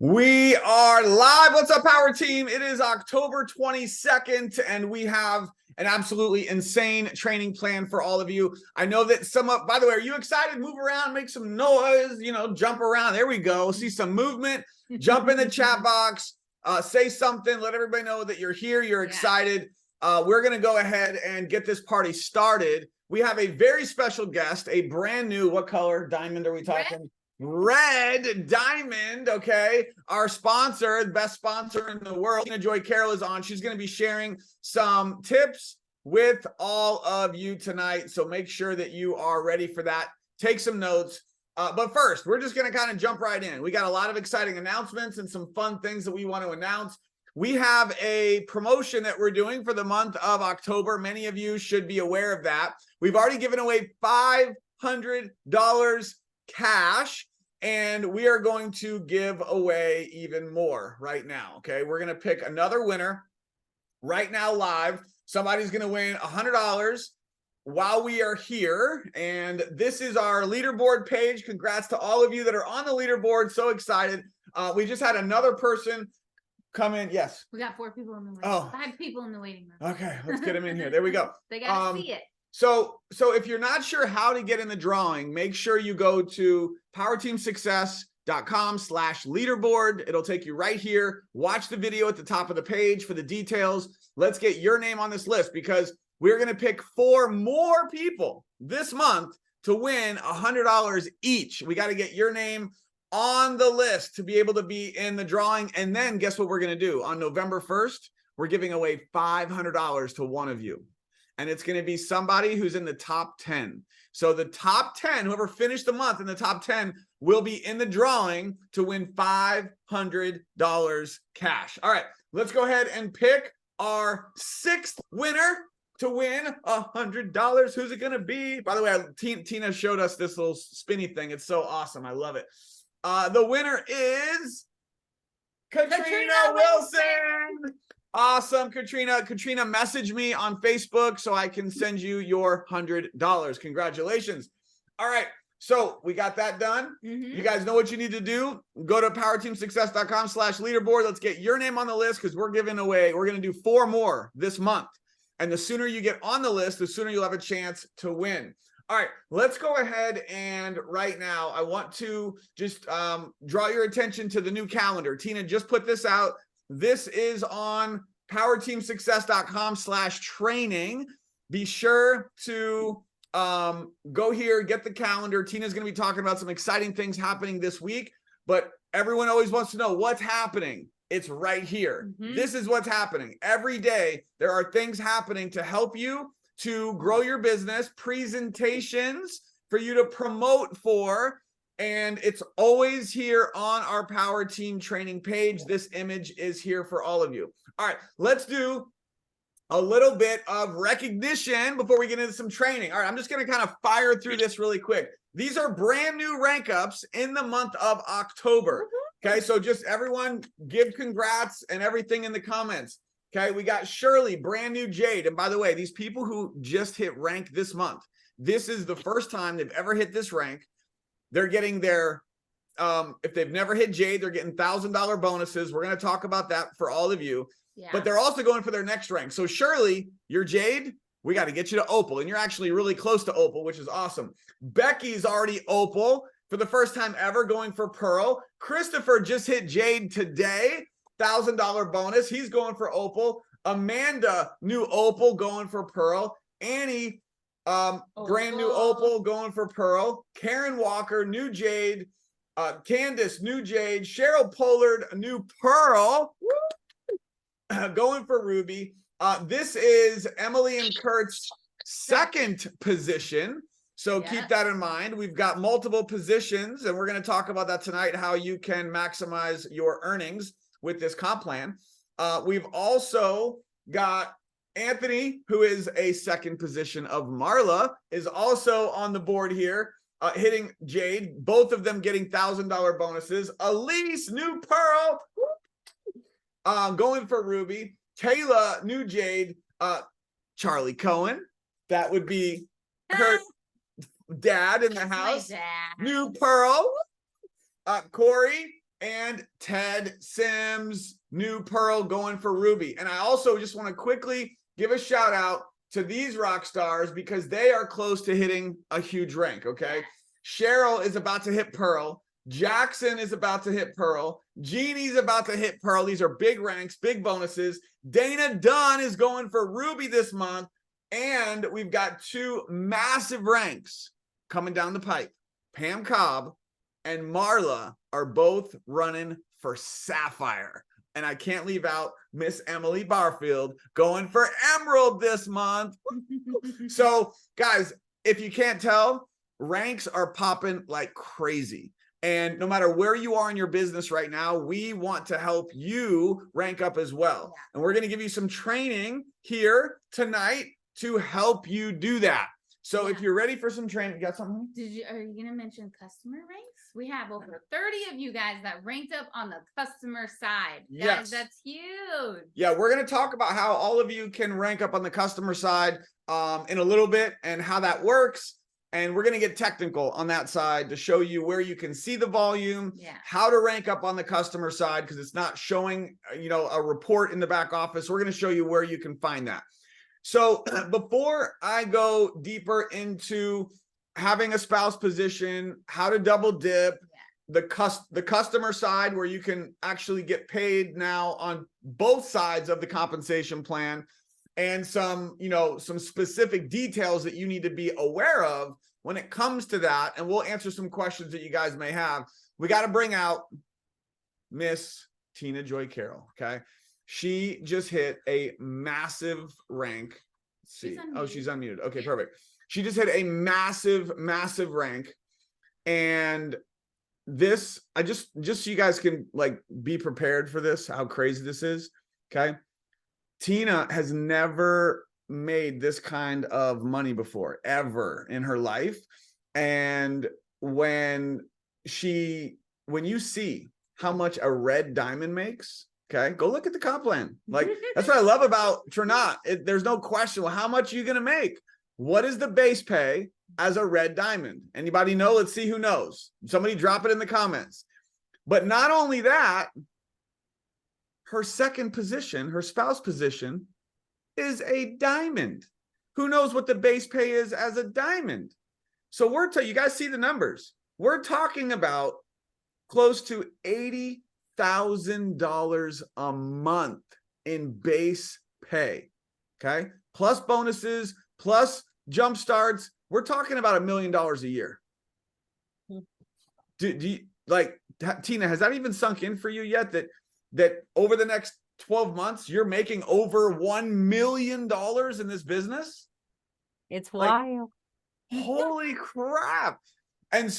We are live. What's up, Power Team? It is October 22nd, and we have an absolutely insane training plan for all of you. I know that by the way, are you excited? Move around, make some noise, jump around. There we go. See some movement. Jump in the chat box, say something, let everybody know that you're here, you're excited. We're going to go ahead and get this party started. We have a very special guest, a brand new, what color diamond are we talking? Red Diamond, okay? Our sponsor, the best sponsor in the world, Tina Joy Carroll, is on. She's going to be sharing some tips with all of you tonight. So make sure that you are ready for that. Take some notes. But first, we're just going to kind of jump right in. We got a lot of exciting announcements and some fun things that we want to announce. We have a promotion that we're doing for the month of October. Many of you should be aware of that. We've already given away $500 cash. And we are going to give away even more right now, okay? We're going to pick another winner right now live. Somebody's going to win $100 while we are here. And this is our leaderboard page. Congrats to all of you that are on the leaderboard. So excited. We just had another person come in. Yes. We got 4 people in the waiting room. 5 people in the waiting room. Okay, let's get them in here. There we go. They got to see it. So if you're not sure how to get in the drawing, make sure you go to powerteamsuccess.com/leaderboard. It'll take you right here. Watch the video at the top of the page for the details. Let's get your name on this list because we're going to pick 4 more people this month to win $100 each. We got to get your name on the list to be able to be in the drawing. And then guess what we're going to do? On November 1st, we're giving away $500 to one of you. And it's going to be somebody who's in the top 10. So the top 10, whoever finished the month in the top 10, will be in the drawing to win $500 cash. All right, let's go ahead and pick our 6th winner to win $100. Who's it going to be? By the way, Tina showed us this little spinny thing. It's so awesome. I love it. The winner is Katrina Wilson. Awesome, Katrina. Katrina, message me on Facebook so I can send you your $100. Congratulations. All right, so we got that done. You guys know what you need to do. Go to powerteamsuccess.com/leaderboard. Let's get your name on the list because we're going to do 4 more this month. And the sooner you get on the list, the sooner you'll have a chance to win. All right, let's go ahead and right now, I want to just draw your attention to the new calendar. Tina just put this out. This is on powerteamsuccess.com/training. Be sure to go here, get the calendar. Tina's going to be talking about some exciting things happening this week, but everyone always wants to know what's happening. It's right here. This is what's happening. Every day, there are things happening to help you to grow your business, presentations for you to promote for. And it's always here on our Power Team training page. This image is here for all of you. All right, let's do a little bit of recognition before we get into some training. All right, I'm just going to kind of fire through this really quick. These are brand new rank ups in the month of October. Okay, so just everyone give congrats and everything in the comments. Okay, we got Shirley, brand new Jade. And by the way, these people who just hit rank this month, this is the first time they've ever hit this rank. They're getting their, if they've never hit Jade, they're getting $1,000 bonuses. We're going to talk about that for all of you. But they're also going for their next rank. So Shirley, you're Jade. We got to get you to Opal. And you're actually really close to Opal, which is awesome. Becky's already Opal for the first time ever, going for Pearl. Christopher just hit Jade today. $1,000 bonus. He's going for Opal. Amanda, new Opal, going for Pearl. Annie, brand new Opal, going for Pearl. Karen Walker, new Jade. Candace, new Jade. Cheryl Pollard, new Pearl, going for Ruby. This is Emily and Kurt's 2nd position. So keep that in mind. We've got multiple positions, and we're going to talk about that tonight, how you can maximize your earnings with this comp plan. We've also got Anthony, who is a 2nd position of Marla, is also on the board here, hitting Jade, both of them getting $1,000 bonuses. Elise, new Pearl, going for Ruby. Kayla, new Jade. Charlie Cohen, that would be her dad in the house. New Pearl. Corey, and Ted Sims, new Pearl going for Ruby. And I also just want to quickly give a shout out to these rock stars because they are close to hitting a huge rank, okay? Cheryl is about to hit Pearl. Jackson is about to hit Pearl. Jeannie's about to hit Pearl. These are big ranks, big bonuses. Dana Dunn is going for Ruby this month. And we've got 2 massive ranks coming down the pipe. Pam Cobb and Marla are both running for Sapphire. And I can't leave out Miss Emily Barfield going for Emerald this month. So, guys, if you can't tell, ranks are popping like crazy. And no matter where you are in your business right now, we want to help you rank up as well. Yeah. And we're going to give you some training here tonight to help you do that. So if you're ready for some training, you got something? Are you going to mention customer ranks? We have over 30 of you guys that ranked up on the customer side. Yes. Guys, that's huge. Yeah, we're going to talk about how all of you can rank up on the customer side in a little bit and how that works. And we're going to get technical on that side to show you where you can see the volume, how to rank up on the customer side, because it's not showing, a report in the back office. We're going to show you where you can find that. So before I go deeper into having a spouse position, how to double dip, the customer side where you can actually get paid now on both sides of the compensation plan, and some specific details that you need to be aware of when it comes to that. And we'll answer some questions that you guys may have. We got to bring out Miss Tina Joy Carroll. Okay. She just hit a massive rank. Let's see. She's unmuted. Okay, perfect. She just hit a massive, massive rank. And this, just so you guys can be prepared for this, how crazy this is. Okay. Tina has never made this kind of money before, ever in her life. And when you see how much a red diamond makes, okay, go look at the comp plan. That's what I love about Trinat. There's no question. Well, how much are you going to make? What is the base pay as a red diamond? Anybody know? Let's see who knows. Somebody drop it in the comments. But not only that, her second position, her spouse position, is a diamond. Who knows what the base pay is as a diamond? So you guys see the numbers. We're talking about close to $80,000 a month in base pay. Okay. Plus bonuses, plus jump starts. We're talking about $1 million a year. Do you Tina, has that even sunk in for you yet that over the next 12 months, you're making over $1 million in this business? It's wild. Holy crap. And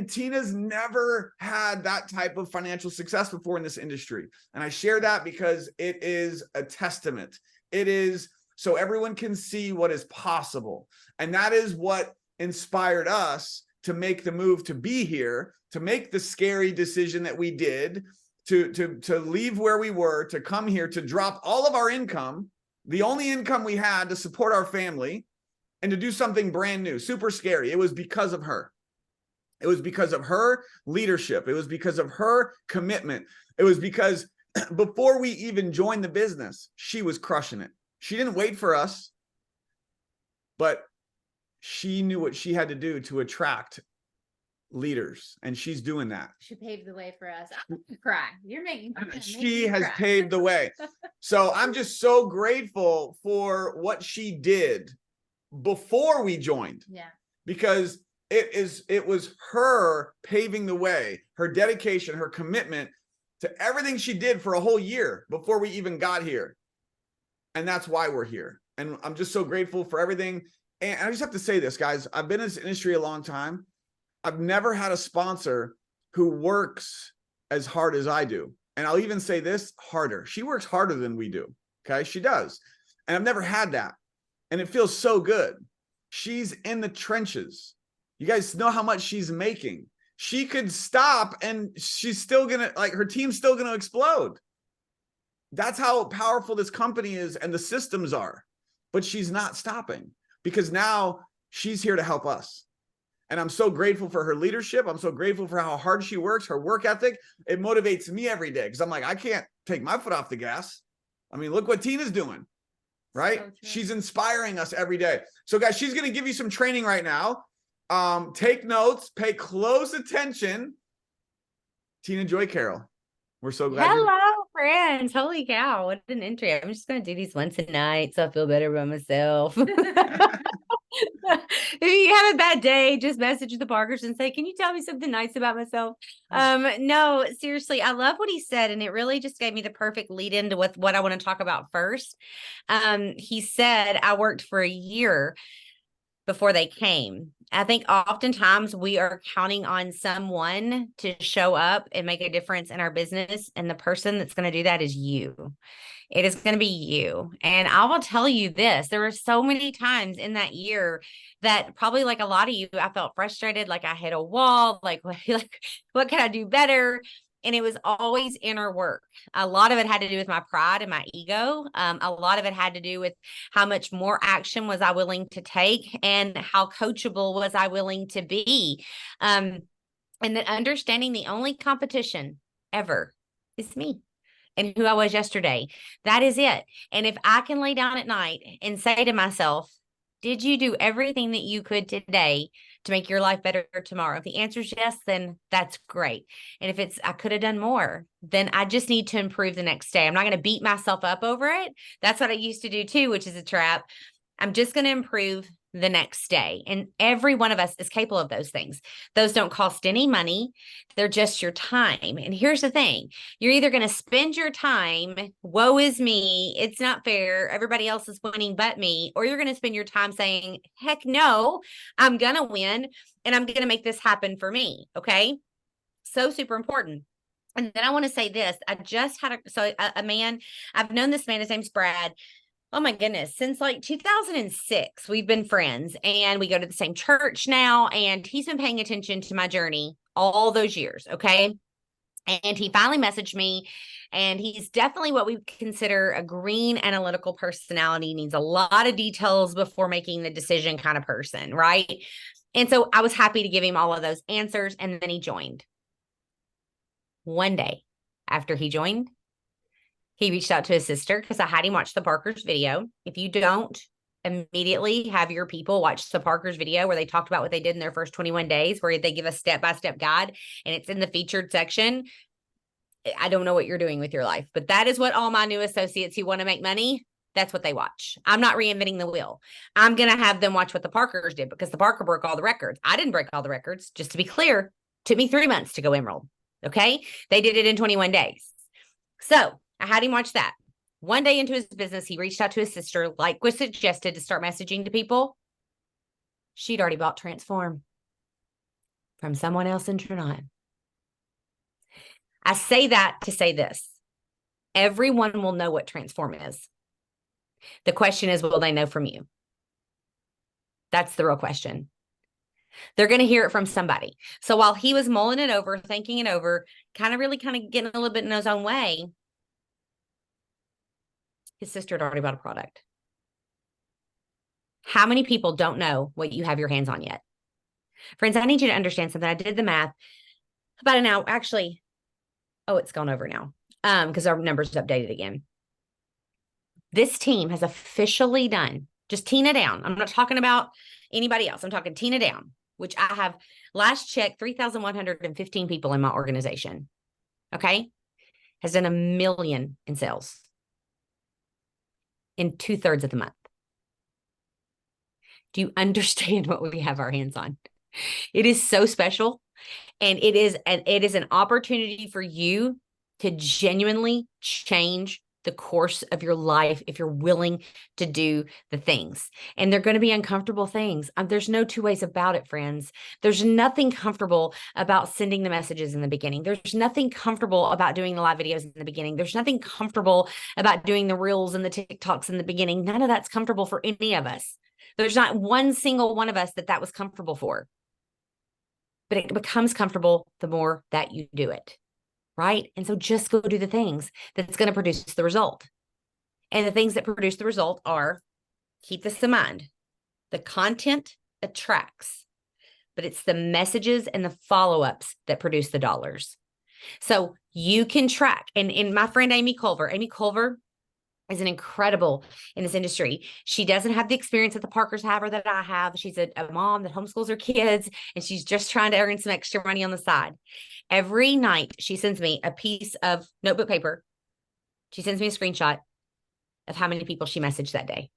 Tina's never had that type of financial success before in this industry. And I share that because it is a testament. It is so everyone can see what is possible. And that is what inspired us to make the move to be here, to make the scary decision that we did, to leave where we were, to come here, to drop all of our income, the only income we had to support our family, and to do something brand new, super scary. It was because of her. It was because of her leadership. It was because of her commitment. It was because before we even joined the business, she was crushing it. She didn't wait for us, but she knew what she had to do to attract leaders, and she's doing that. She paved the way for us. I'm gonna cry. She has paved the way. So I'm just so grateful for what she did before we joined. Yeah. Because it was her paving the way, her dedication, her commitment to everything she did for a whole year before we even got here. And that's why we're here. And I'm just so grateful for everything. And I just have to say this, guys, I've been in this industry a long time. I've never had a sponsor who works as hard as I do. And I'll even say this, harder. She works harder than we do. Okay. She does. And I've never had that. And it feels so good. She's in the trenches. You guys know how much she's making. She could stop and she's still going to, her team's still going to explode. That's how powerful this company is and the systems are. But she's not stopping because now she's here to help us. And I'm so grateful for her leadership. I'm so grateful for how hard she works, her work ethic. It motivates me every day because I'm like, I can't take my foot off the gas. I mean, look what Tina's doing, right? So true. She's inspiring us every day. So guys, she's going to give you some training right now. Take notes, pay close attention. Tina Joy Carroll. We're so glad. Hello, friends. Holy cow. What an entry. I'm just going to do these once a night so I feel better about myself. If you have a bad day, just message the Parkers and say, can you tell me something nice about myself? No, seriously, I love what he said. And it really just gave me the perfect lead into what I want to talk about first. He said, I worked for a year before they came. I think oftentimes we are counting on someone to show up and make a difference in our business. And the person that's going to do that is you. It is going to be you. And I will tell you this, there were so many times in that year that probably like a lot of you, I felt frustrated, like I hit a wall, like what can I do better? And it was always inner work. A lot of it had to do with my pride and my ego. A lot of it had to do with how much more action was I willing to take and how coachable was I willing to be. And then understanding the only competition ever is me and who I was yesterday. That is it. And if I can lay down at night and say to myself, did you do everything that you could today to make your life better tomorrow? If the answer is yes, then that's great. And if it's, I could have done more, then I just need to improve the next day. I'm not going to beat myself up over it. That's what I used to do too, which is a trap. I'm just going to improve the next day. And every one of us is capable of those things. Those don't cost any money. They're just your time. And here's the thing. You're either going to spend your time, woe is me, it's not fair, everybody else is winning but me, or you're going to spend your time saying, heck no, I'm going to win and I'm going to make this happen for me. Okay. So super important. And then I want to say this. I just had a man, I've known this man, his name's Brad. Oh my goodness. Since like 2006, we've been friends and we go to the same church now. And he's been paying attention to my journey all those years. Okay. And he finally messaged me, and he's definitely what we consider a green analytical personality, needs a lot of details before making the decision kind of person. Right. And so I was happy to give him all of those answers. And then he joined. One day after he joined, he reached out to his sister because I had him watch the Parkers video. If you don't immediately have your people watch the Parkers video where they talked about what they did in their first 21 days, where they give a step-by-step guide and it's in the featured section, I don't know what you're doing with your life, but that is what all my new associates who want to make money, that's what they watch. I'm not reinventing the wheel. I'm going to have them watch what the Parkers did because the Parker broke all the records. I didn't break all the records. Just to be clear, it took me 3 months to go Emerald. Okay. They did it in 21 days. So I had him watch that. One day into his business, he reached out to his sister, like was suggested, to start messaging to people. She'd already bought Transform from someone else in Trinidad. I say that to say this. Everyone will know what Transform is. The question is, will they know from you? That's the real question. They're going to hear it from somebody. So while he was mulling it over, thinking it over, kind of getting a little bit in his own way, his sister had already bought a product. How many people don't know what you have your hands on yet? Friends, I need you to understand something. I did the math about an hour. Actually, it's gone over now because our numbers updated again. This team has officially done, just Tina down. I'm not talking about anybody else. I'm talking Tina down, which I have last check 3,115 people in my organization. Okay. Has done $1 million in sales in 2/3 of the month. Do you understand what we have our hands on? It is so special. And it is an opportunity for you to genuinely change the course of your life if you're willing to do the things. And they're going to be uncomfortable things. There's no two ways about it, friends. There's nothing comfortable about sending the messages in the beginning. There's nothing comfortable about doing the live videos in the beginning. There's nothing comfortable about doing the reels and the TikToks in the beginning. None of that's comfortable for any of us. There's not one single one of us that was comfortable for. But it becomes comfortable the more that you do it. Right? And so just go do the things that's going to produce the result. And the things that produce the result are, keep this in mind, the content attracts. but it's the messages and the follow-ups that produce the dollars. So you can track, and my friend Amy Culver is an incredible in this industry. She doesn't have the experience that the Parkers have or that I have. She's a mom that homeschools her kids, and she's just trying to earn some extra money on the side. Every night she sends me a piece of notebook paper. She sends me a screenshot of how many people she messaged that day.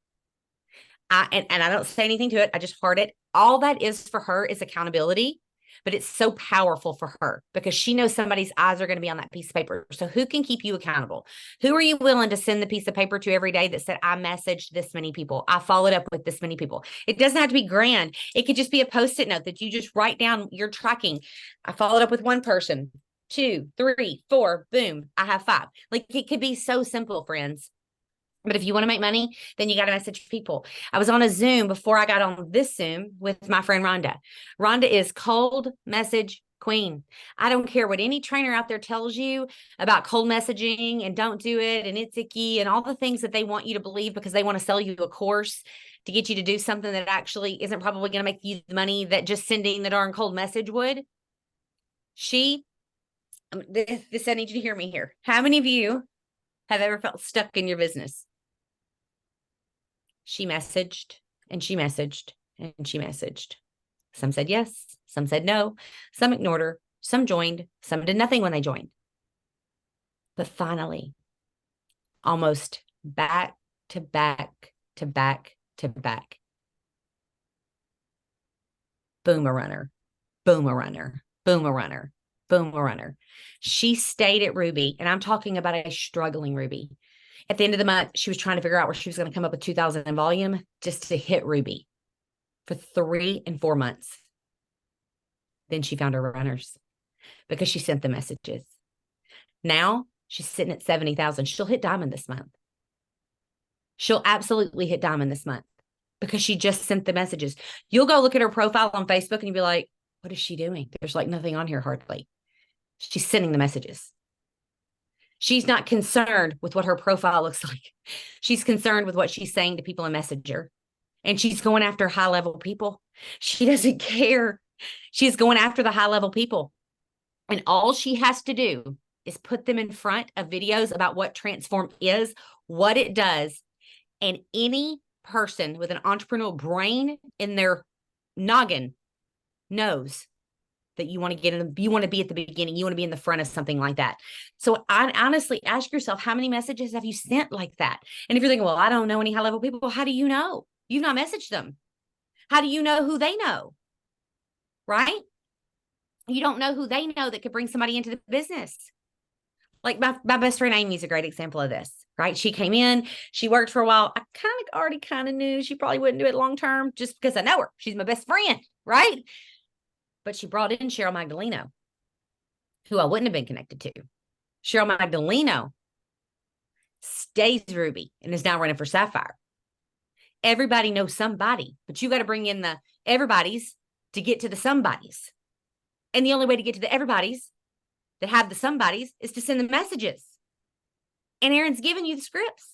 And I don't say anything to it. I just heart it. All that is for her is accountability, but it's so powerful for her because she knows somebody's eyes are going to be on that piece of paper. So who can keep you accountable? Who are you willing to send the piece of paper to every day that said, I messaged this many people. I followed up with this many people. It doesn't have to be grand. It could just be a Post-it note that you just write down your tracking. I followed up with one person, 2, 3, 4, boom, I have 5. Like it could be so simple, friends. But if you want to make money, then you got to message people. I was on a Zoom before I got on this Zoom with my friend Rhonda. Rhonda is cold message queen. I don't care what any trainer out there tells you about cold messaging and don't do it and it's icky and all the things that they want you to believe because they want to sell you a course to get you to do something that actually isn't probably going to make you the money that just sending the darn cold message would. This I need you to hear me here. How many of you have ever felt stuck in your business? She messaged and she messaged and she messaged. Some said yes, some said no, some ignored her, some joined, some did nothing when they joined. But finally, almost back to back to back to back, boom, a runner, boom, a runner, boom, a runner, boom, a runner. She stayed at Ruby, and I'm talking about a struggling Ruby. At the end of the month, she was trying to figure out where she was going to come up with 2,000 in volume just to hit Ruby for 3 and 4 months. Then she found her runners because she sent the messages. Now she's sitting at 70,000. She'll hit diamond this month. She'll absolutely hit diamond this month because she just sent the messages. You'll go look at her profile on Facebook and you'll be like, what is she doing? There's like nothing on here hardly. She's sending the messages. She's not concerned with what her profile looks like. She's concerned with what she's saying to people in Messenger. And she's going after high-level people. She doesn't care. She's going after the high-level people. And all she has to do is put them in front of videos about what Transform is, what it does. And any person with an entrepreneurial brain in their noggin knows that you want to you want to be at the beginning. You want to be in the front of something like that. So I honestly ask yourself, how many messages have you sent like that? And if you're thinking, well, I don't know any high level people, how do you know? You've not messaged them. How do you know who they know? Right? You don't know who they know that could bring somebody into the business. Like my best friend Amy is a great example of this, right? She came in, she worked for a while. I already knew she probably wouldn't do it long term just because I know her. She's my best friend, right? But she brought in Cheryl Magdaleno, who I wouldn't have been connected to. Cheryl Magdaleno stays Ruby and is now running for Sapphire. Everybody knows somebody, but you got to bring in the everybody's to get to the somebodies. And the only way to get to the everybody's that have the somebodies is to send the messages. And Aaron's given you the scripts.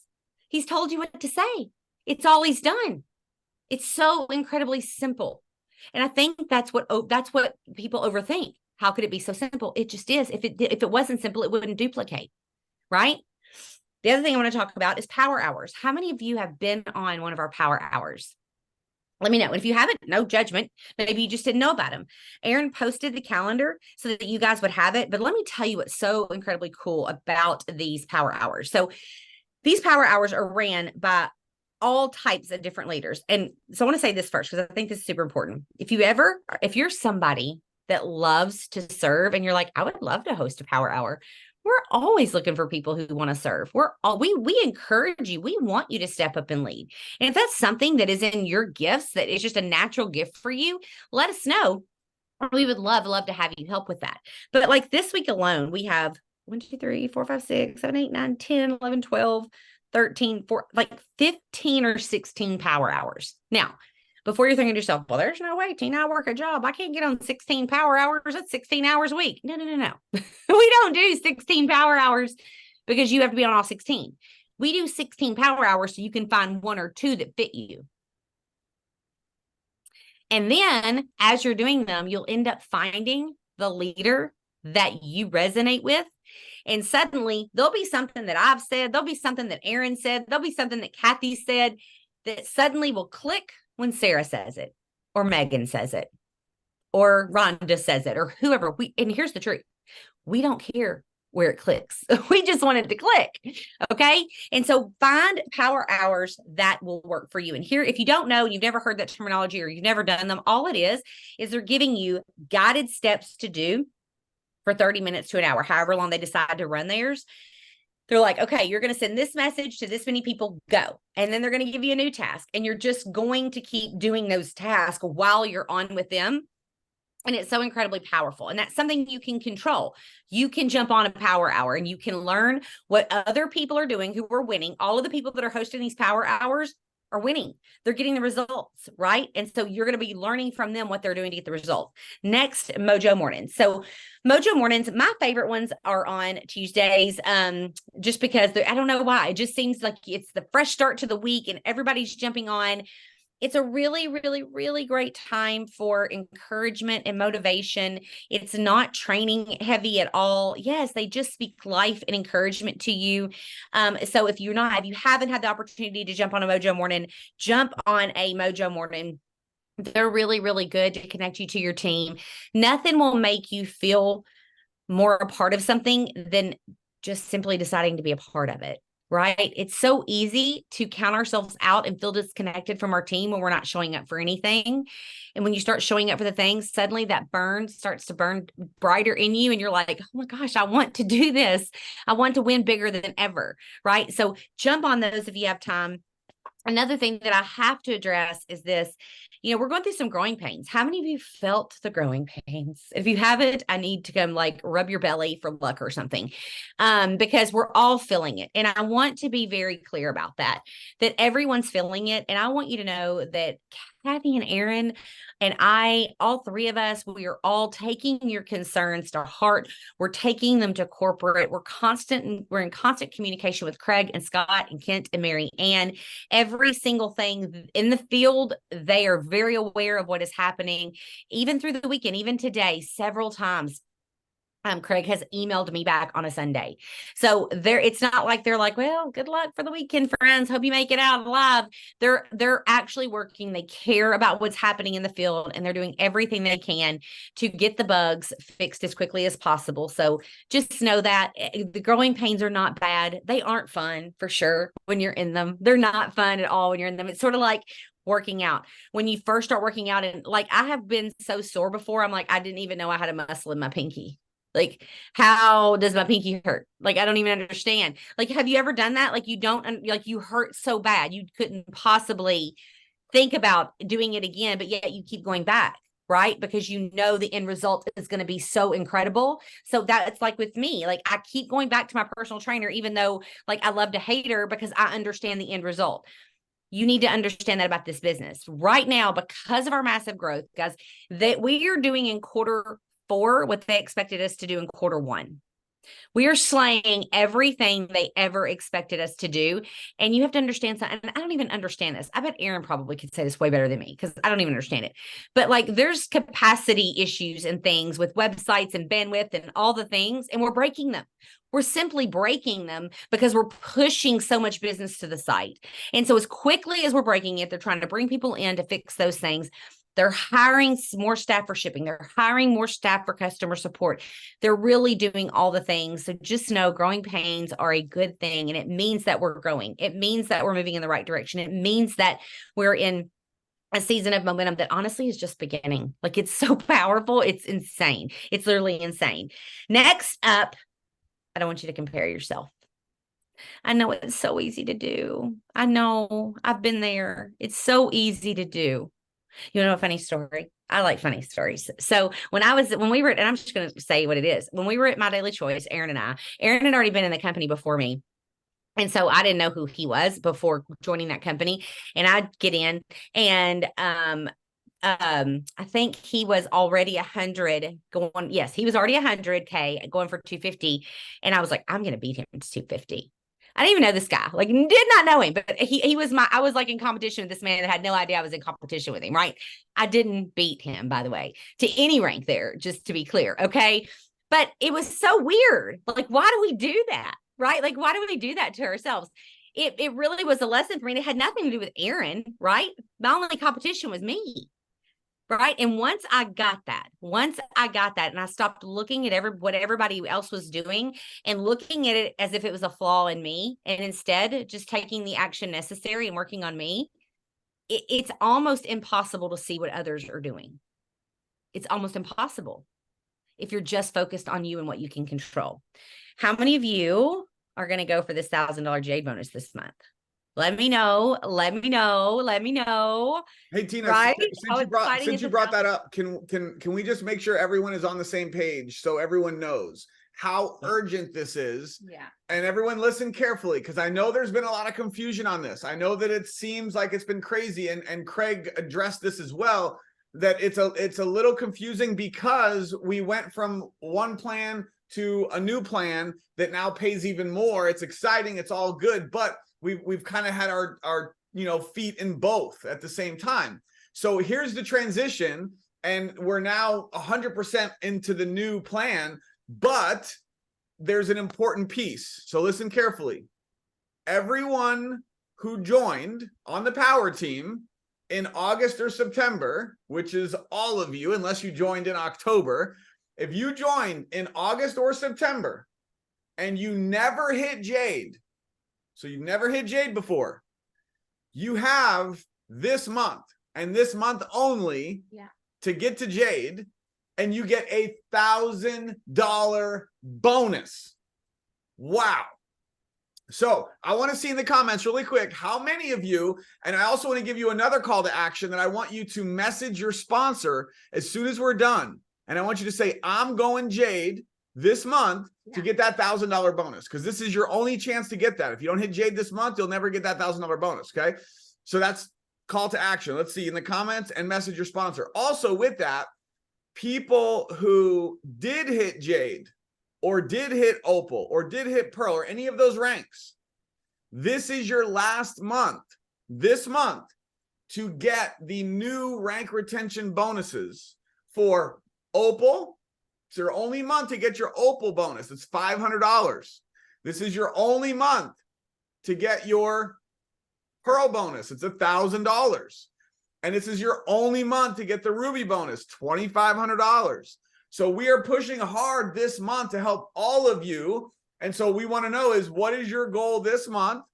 He's told you what to say. It's all he's done. It's so incredibly simple. And I think that's what people overthink. How could it be so simple? It just is. If it wasn't simple, it wouldn't duplicate, right? The other thing I want to talk about is power hours. How many of you have been on one of our power hours? Let me know. And if you haven't, no judgment. Maybe you just didn't know about them. Aaron posted the calendar so that you guys would have it. But let me tell you what's so incredibly cool about these power hours. So these power hours are ran by all types of different leaders. And so I want to say this first, because I think this is super important. If you're somebody that loves to serve and you're like, I would love to host a power hour, we're always looking for people who want to serve. We encourage you. We want you to step up and lead. And if that's something that is in your gifts, that is just a natural gift for you, let us know. We would love to have you help with that. But like this week alone, we have 1, 2, 3, 4, 5, 6, 7, 8, 9, 10, 11, 12, 13, 4, like 15 or 16 power hours. Now, before you're thinking to yourself, well, there's no way, Tina, I work a job. I can't get on 16 power hours. That's 16 hours a week. No. We don't do 16 power hours because you have to be on all 16. We do 16 power hours so you can find 1 or 2 that fit you. And then as you're doing them, you'll end up finding the leader that you resonate with. And suddenly there'll be something that I've said, there'll be something that Aaron said, there'll be something that Kathy said that suddenly will click when Sarah says it, or Megan says it, or Rhonda says it, or whoever. And here's the truth. We don't care where it clicks. We just want it to click. Okay. And so find power hours that will work for you. And here, if you don't know, you've never heard that terminology or you've never done them, all it is they're giving you guided steps to do for 30 minutes to an hour, however long they decide to run theirs. They're like, okay, you're going to send this message to this many people, go. And then they're going to give you a new task. And you're just going to keep doing those tasks while you're on with them. And it's so incredibly powerful. And that's something you can control. You can jump on a power hour and you can learn what other people are doing who are winning. All of the people that are hosting these power hours are winning. They're getting the results, right? And so you're going to be learning from them what they're doing to get the results. Next, Mojo Mornings. So Mojo Mornings, my favorite ones are on Tuesdays, just because I don't know why. It just seems like it's the fresh start to the week and everybody's jumping on. It's a really, really, really great time for encouragement and motivation. It's not training heavy at all. Yes, they just speak life and encouragement to you. So if you haven't had the opportunity to jump on a Mojo Morning, jump on a Mojo Morning. They're really, really good to connect you to your team. Nothing will make you feel more a part of something than just simply deciding to be a part of it. Right? It's so easy to count ourselves out and feel disconnected from our team when we're not showing up for anything. And when you start showing up for the things, suddenly that burn starts to burn brighter in you. And you're like, oh my gosh, I want to do this. I want to win bigger than ever. Right? So jump on those if you have time. Another thing that I have to address is this. We're going through some growing pains. How many of you felt the growing pains? If you haven't, I need to come rub your belly for luck or something, because we're all feeling it. And I want to be very clear about that everyone's feeling it. And I want you to know that Kathy and Aaron and I, all three of us, we are all taking your concerns to heart. We're taking them to corporate. We're in constant communication with Craig and Scott and Kent and Mary Ann. Every single thing in the field, they are very aware of what is happening, even through the weekend, even today, several times. Craig has emailed me back on a Sunday. So it's not like they're like, well, good luck for the weekend, friends. Hope you make it out alive. They're actually working. They care about what's happening in the field, and they're doing everything they can to get the bugs fixed as quickly as possible. So just know that the growing pains are not bad. They aren't fun for sure when you're in them. They're not fun at all when you're in them. It's sort of like working out. When you first start working out, and I have been so sore before, I'm like, I didn't even know I had a muscle in my pinky. How does my pinky hurt? I don't even understand. Have you ever done that? You hurt so bad. You couldn't possibly think about doing it again, but yet you keep going back, right? Because the end result is going to be so incredible. So that's with me, I keep going back to my personal trainer, even though I love to hate her, because I understand the end result. You need to understand that about this business right now, because of our massive growth, guys, that we are doing in quarter 4 what they expected us to do in quarter 1. We are slaying everything they ever expected us to do. And you have to understand something. And I don't even understand this. I bet Aaron probably could say this way better than me, because I don't even understand it. But there's capacity issues and things with websites and bandwidth and all the things, and we're breaking them. We're simply breaking them because we're pushing so much business to the site. And so as quickly as we're breaking it, they're trying to bring people in to fix those things. They're hiring more staff for shipping. They're hiring more staff for customer support. They're really doing all the things. So just know growing pains are a good thing. And it means that we're growing. It means that we're moving in the right direction. It means that we're in a season of momentum that honestly is just beginning. It's so powerful. It's insane. It's literally insane. Next up, I don't want you to compare yourself. I know it's so easy to do. I know I've been there. It's so easy to do. You know a funny story? I like funny stories. So when we were, and I'm just going to say what it is. When we were at My Daily Choice, Aaron had already been in the company before me. And so I didn't know who he was before joining that company. And I'd get in, and I think he was already 100 going. Yes, he was already 100K going for 250. And I was like, I'm going to beat him to 250. I didn't even know this guy, like did not know him, but he was I was like in competition with this man that had no idea I was in competition with him, right? I didn't beat him, by the way, to any rank there, just to be clear. Okay. But it was so weird. Like, why do we do that? Right? Like, why do we do that to ourselves? It really was a lesson for me. It had nothing to do with Aaron, right? My only competition was me. Right. And once I got that, and I stopped looking at what everybody else was doing and looking at it as if it was a flaw in me, and instead just taking the action necessary and working on me, it's almost impossible to see what others are doing. It's almost impossible if you're just focused on you and what you can control. How many of you are going to go for this $1,000 Jade bonus this month? Let me know. Let me know. Let me know. Hey Tina, Right? since you brought that up, can we just make sure everyone is on the same page so everyone knows how urgent this is? Yeah. And everyone listen carefully, because I know there's been a lot of confusion on this. I know that it seems like it's been crazy, and Craig addressed this as well, that it's a little confusing because we went from one plan to a new plan that now pays even more. It's exciting, it's all good, but we've kind of had our feet in both at the same time. So here's the transition, and we're now 100% into the new plan, but there's an important piece. So listen carefully. Everyone who joined on the power team in August or September, which is all of you, unless you joined in October, if you joined in August or September and you never hit Jade, so you've never hit Jade before, you have this month and this month only to get to Jade, and you get $1,000 bonus. Wow. So I want to see in the comments really quick, how many of you, and I also want to give you another call to action that I want you to message your sponsor as soon as we're done. And I want you to say, I'm going Jade this month to get that $1,000 bonus, because this is your only chance to get that. If you don't hit Jade this month, you'll never get that $1,000 bonus. Okay. So that's call to action. Let's see in the comments, and message your sponsor. Also with that, people who did hit Jade or did hit Opal or did hit Pearl or any of those ranks, this is your last month, this month, to get the new rank retention bonuses for Opal. It's your only month to get your Opal bonus. It's $500. This is your only month to get your Pearl bonus. It's $1,000. And this is your only month to get the Ruby bonus, $2,500. So we are pushing hard this month to help all of you. And so we want to know is, what is your goal this month?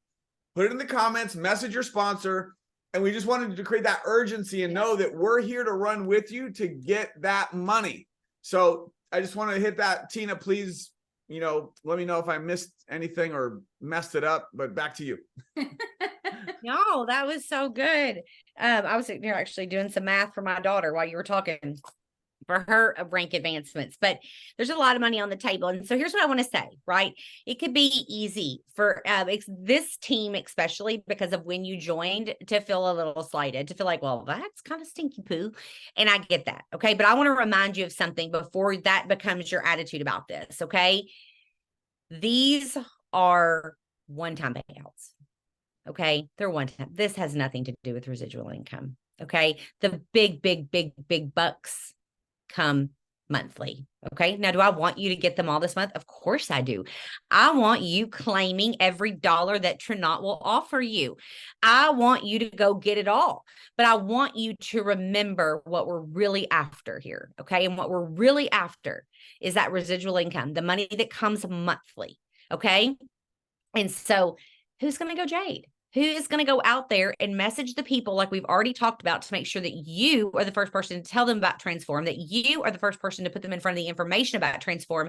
Put it in the comments, message your sponsor. And we just wanted to create that urgency and know that we're here to run with you to get that money. So I just want to hit that. Tina, please, let me know if I missed anything or messed it up, but back to you. No, that was so good. I was sitting here actually doing some math for my daughter while you were talking for her rank advancements, but there's a lot of money on the table. And so here's what I want to say, right? It could be easy for this team, especially because of when you joined, to feel a little slighted, to feel like, well, that's kind of stinky poo. And I get that. Okay. But I want to remind you of something before that becomes your attitude about this. Okay. These are one-time payouts. Okay. They're one time. This has nothing to do with residual income. Okay. The big bucks come monthly. Okay. Now, do I want you to get them all this month? Of course I do. I want you claiming every dollar that Trinot will offer you. I want you to go get it all, but I want you to remember what we're really after here. Okay. And what we're really after is that residual income, the money that comes monthly. Okay. And so who's going to go Jade? Who is going to go out there and message the people like we've already talked about to make sure that you are the first person to tell them about Transform, that you are the first person to put them in front of the information about Transform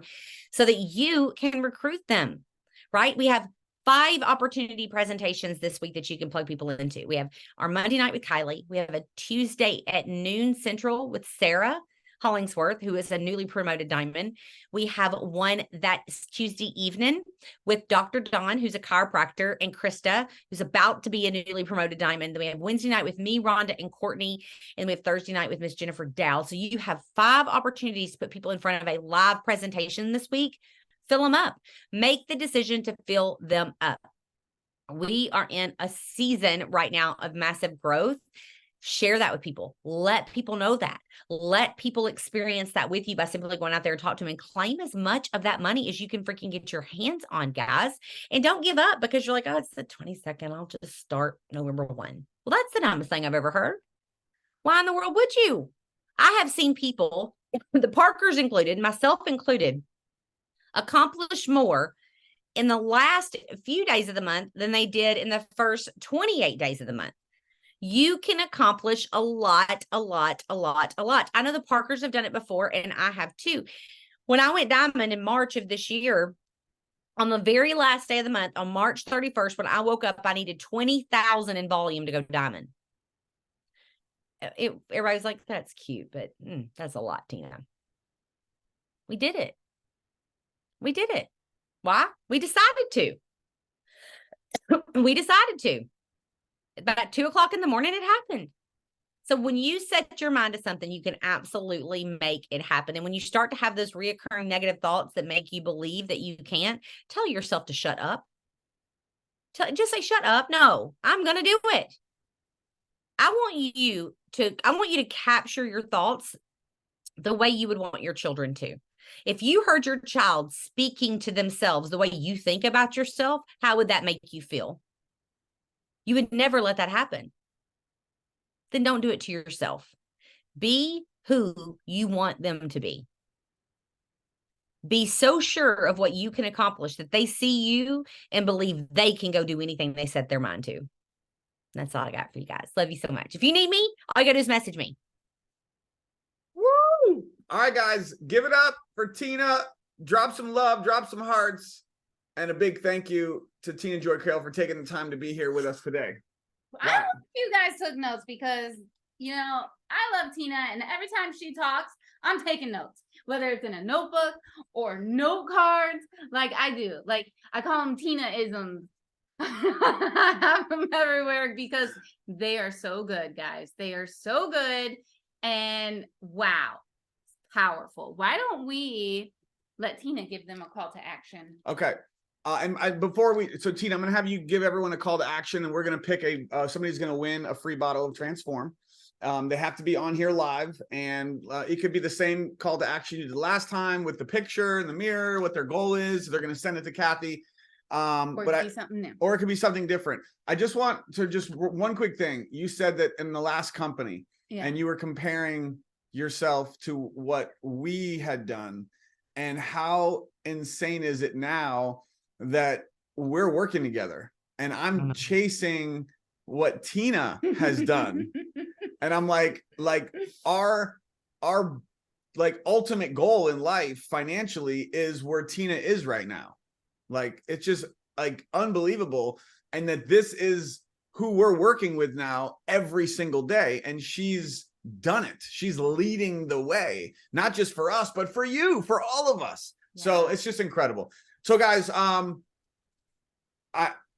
so that you can recruit them, right? We have 5 opportunity presentations this week that you can plug people into. We have our Monday night with Kylie. We have a Tuesday at noon Central with Sarah Hollingsworth, who is a newly promoted diamond. We have one that's Tuesday evening with Dr. Dawn, who's a chiropractor, and Krista, who's about to be a newly promoted diamond. Then we have Wednesday night with me, Rhonda, and Courtney, and we have Thursday night with Miss Jennifer Dow. So you have 5 opportunities to put people in front of a live presentation this week. Fill them up. Make the decision to fill them up. We are in a season right now of massive growth. Share that with people. Let people know that. Let people experience that with you by simply going out there and talk to them and claim as much of that money as you can freaking get your hands on, guys. And don't give up because you're like, oh, it's the 22nd. I'll just start November 1. Well, that's the dumbest thing I've ever heard. Why in the world would you? I have seen people, the Parkers included, myself included, accomplish more in the last few days of the month than they did in the first 28 days of the month. You can accomplish a lot. I know the Parkers have done it before, and I have too. When I went diamond in March of this year, on the very last day of the month, on March 31st, when I woke up, I needed 20,000 in volume to go diamond. Everybody's like, that's cute, but that's a lot, Tina. We did it. Why? We decided to. About 2:00 in the morning, it happened. So when you set your mind to something, you can absolutely make it happen. And when you start to have those reoccurring negative thoughts that make you believe that you can't, tell yourself to shut up. Just say, shut up. No, I'm going to do it. I want you to capture your thoughts the way you would want your children to. If you heard your child speaking to themselves the way you think about yourself, how would that make you feel? You would never let that happen. Then don't do it to yourself. Be who you want them to be. Be so sure of what you can accomplish that they see you and believe they can go do anything they set their mind to. That's all I got for you guys. Love you so much. If you need me, all you gotta do is message me. Woo! All right, guys, give it up for Tina. Drop some love, drop some hearts, and a big thank you to Tina Joy Crail for taking the time to be here with us today. I hope you guys took notes because, you know, I love Tina, and every time she talks, I'm taking notes, whether it's in a notebook or note cards, like I do. Like, I call them Tina-isms. I have them everywhere because they are so good, guys. They are so good, and wow, powerful. Why don't we let Tina give them a call to action? Okay. So Tina, I'm going to have you give everyone a call to action, and we're going to pick somebody's going to win a free bottle of Transform. They have to be on here live, and it could be the same call to action you did last time with the picture and the mirror, what their goal is. They're going to send it to Kathy. Or it could be something new. Or it could be something different. I just want to one quick thing. You said that in the last company, and you were comparing yourself to what we had done, and how insane is it now that we're working together and I'm chasing what Tina has done. And I'm like our like ultimate goal in life financially is where Tina is right now. Like, it's just like unbelievable. And that this is who we're working with now every single day. And she's done it. She's leading the way, not just for us, but for you, for all of us. Yeah. So it's just incredible. So guys,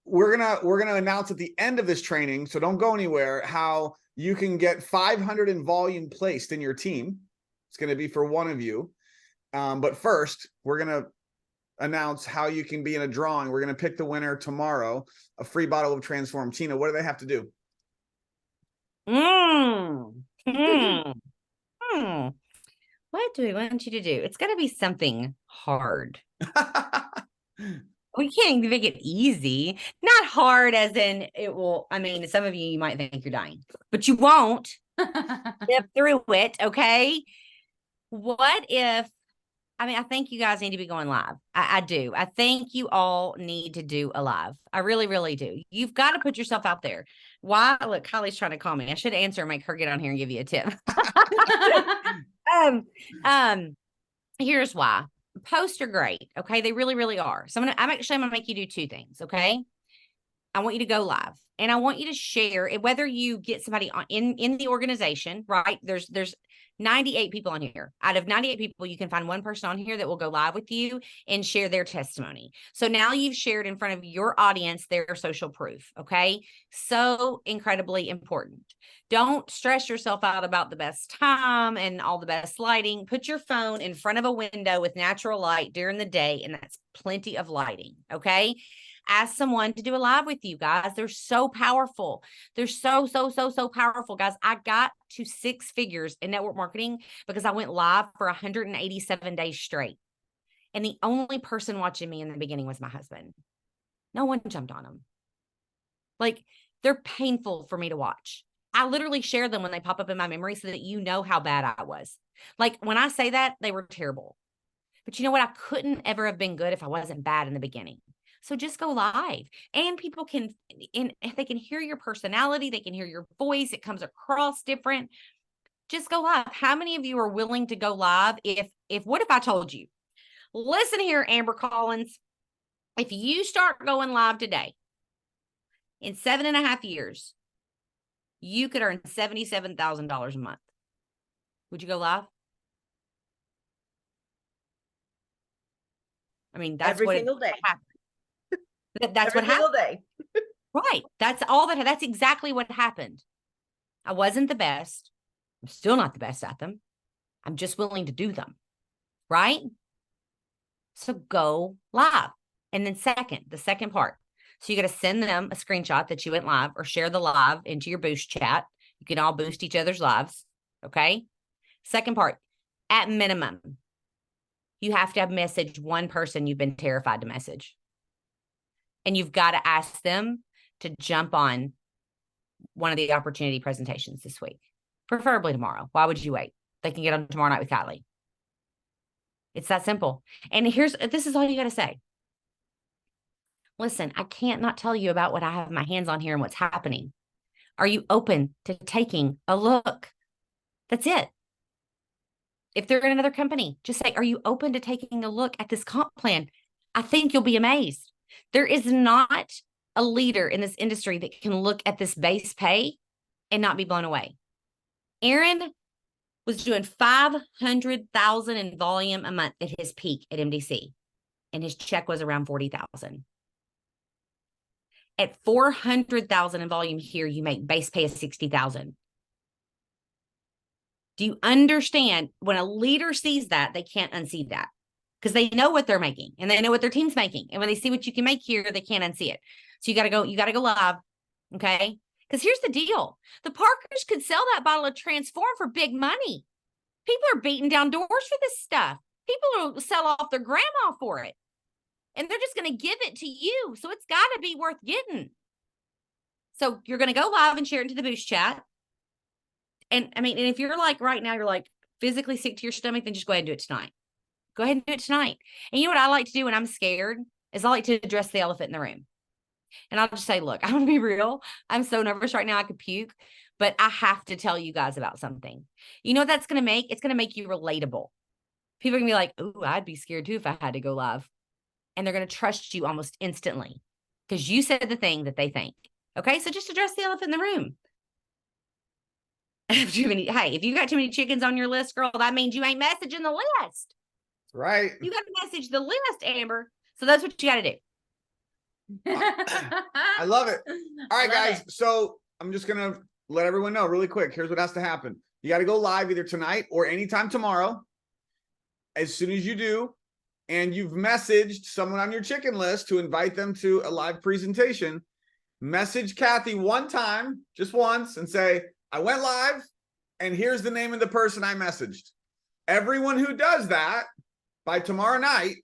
we're gonna announce at the end of this training, so don't go anywhere, how you can get 500 in volume placed in your team. It's going to be for one of you. But first, we're going to announce how you can be in a drawing. We're going to pick the winner tomorrow, a free bottle of Transform. Tina, what do they have to do? What do we want you to do? It's got to be something hard. We can't even make it easy. Not hard as in it will. I mean, some of you might think you're dying, but you won't live through it. Okay. What if, I think you guys need to be going live. I do. I think you all need to do a live. I really, really do. You've got to put yourself out there. Why? Look, Kylie's trying to call me. I should answer and make her get on here and give you a tip. Here's why. Posts are great. Okay. They really, really are. So I'm gonna make you do two things. Okay. I want you to go live, and I want you to share it, whether you get somebody in the organization, right? There's 98 people on here. Out of 98 people, you can find one person on here that will go live with you and share their testimony. So now you've shared in front of your audience their social proof. Okay. So incredibly important. Don't stress yourself out about the best time and all the best lighting. Put your phone in front of a window with natural light during the day, and that's plenty of lighting. Okay. Ask someone to do a live with you guys. They're so powerful. They're so powerful, guys. I got to 6 figures in network marketing because I went live for 187 days straight. And the only person watching me in the beginning was my husband. No one jumped on them. Like, they're painful for me to watch. I literally share them when they pop up in my memory so that you know how bad I was. Like, when I say that, they were terrible. But you know what? I couldn't ever have been good if I wasn't bad in the beginning. So just go live, and people can, and they can hear your personality. They can hear your voice. It comes across different. Just go live. How many of you are willing to go live? What if I told you, listen here, Amber Collins, if you start going live today, in 7.5 years, you could earn $77,000 a month. Would you go live? I mean, that's Every what single day. happened. That's Every what happened. single day. Right. That's exactly what happened. I wasn't the best. I'm still not the best at them. I'm just willing to do them. Right? So go live. And then the second part. So you got to send them a screenshot that you went live, or share the live into your boost chat. You can all boost each other's lives. Okay. Second part, at minimum, you have to have messaged one person you've been terrified to message. And you've got to ask them to jump on one of the opportunity presentations this week, preferably tomorrow. Why would you wait? They can get on tomorrow night with Kylie. It's that simple. And this is all you got to say. Listen, I can't not tell you about what I have my hands on here and what's happening. Are you open to taking a look? That's it. If they're in another company, just say, are you open to taking a look at this comp plan? I think you'll be amazed. There is not a leader in this industry that can look at this base pay and not be blown away. Aaron was doing 500,000 in volume a month at his peak at MDC, and his check was around 40,000. At 400,000 in volume here, you make base pay of 60,000. Do you understand? When a leader sees that, they can't unsee that, because they know what they're making and they know what their team's making. And when they see what you can make here, they can't unsee it. So you got to go live. Okay. Because here's the deal. The Parkers could sell that bottle of Transform for big money. People are beating down doors for this stuff. People will sell off their grandma for it. And they're just going to give it to you. So it's got to be worth getting. So you're going to go live and share it into the boost chat. And I mean, and if you're like right now, you're like physically sick to your stomach, then just go ahead and do it tonight. Go ahead and do it tonight. And you know what I like to do when I'm scared is I like to address the elephant in the room. And I'll just say, look, I'm going to be real. I'm so nervous right now. I could puke, but I have to tell you guys about something. You know what that's going to make? It's going to make you relatable. People are going to be like, ooh, I'd be scared too if I had to go live. And they're going to trust you almost instantly because you said the thing that they think. Okay. So just address the elephant in the room. Hey, if you got too many chickens on your list, girl, that means you ain't messaging the list. Right. You got to message the list, Amber. So that's what you got to do. I love it. All right, guys. So I'm just going to let everyone know really quick. Here's what has to happen. You got to go live either tonight or anytime tomorrow. As soon as you do, and you've messaged someone on your chicken list to invite them to a live presentation, message Kathy one time, just once, and say, I went live, and here's the name of the person I messaged. Everyone who does that, by tomorrow night,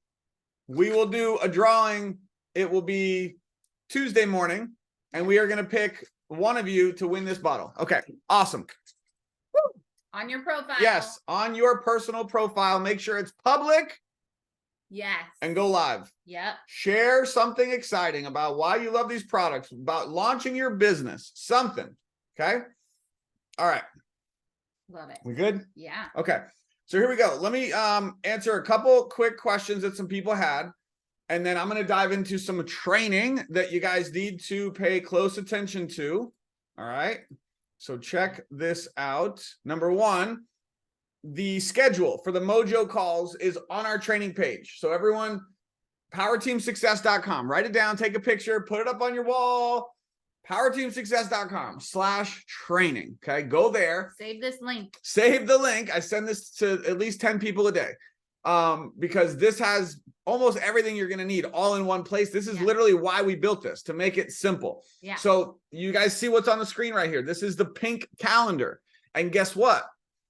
we will do a drawing. It will be Tuesday morning, and we are going to pick one of you to win this bottle. Okay, awesome. Woo. On your profile. Yes, on your personal profile. Make sure it's public. Yes. And go live. Yep. Share something exciting about why you love these products, about launching your business, something. Okay. All right. Love it. We good? Yeah. Okay. So here we go. Let me answer a couple quick questions that some people had. And then I'm going to dive into some training that you guys need to pay close attention to. All right. So check this out. Number one, the schedule for the Mojo calls is on our training page. So everyone, powerteamsuccess.com, write it down, take a picture, put it up on your wall, powerteamsuccess.com/training. Okay, go there. Save this link. Save the link. I send this to at least 10 people a day. because this has almost everything you're going to need all in one place. This is Yeah. literally why we built this, to make it simple. Yeah. So you guys see what's on the screen right here. This is the pink calendar. And guess what?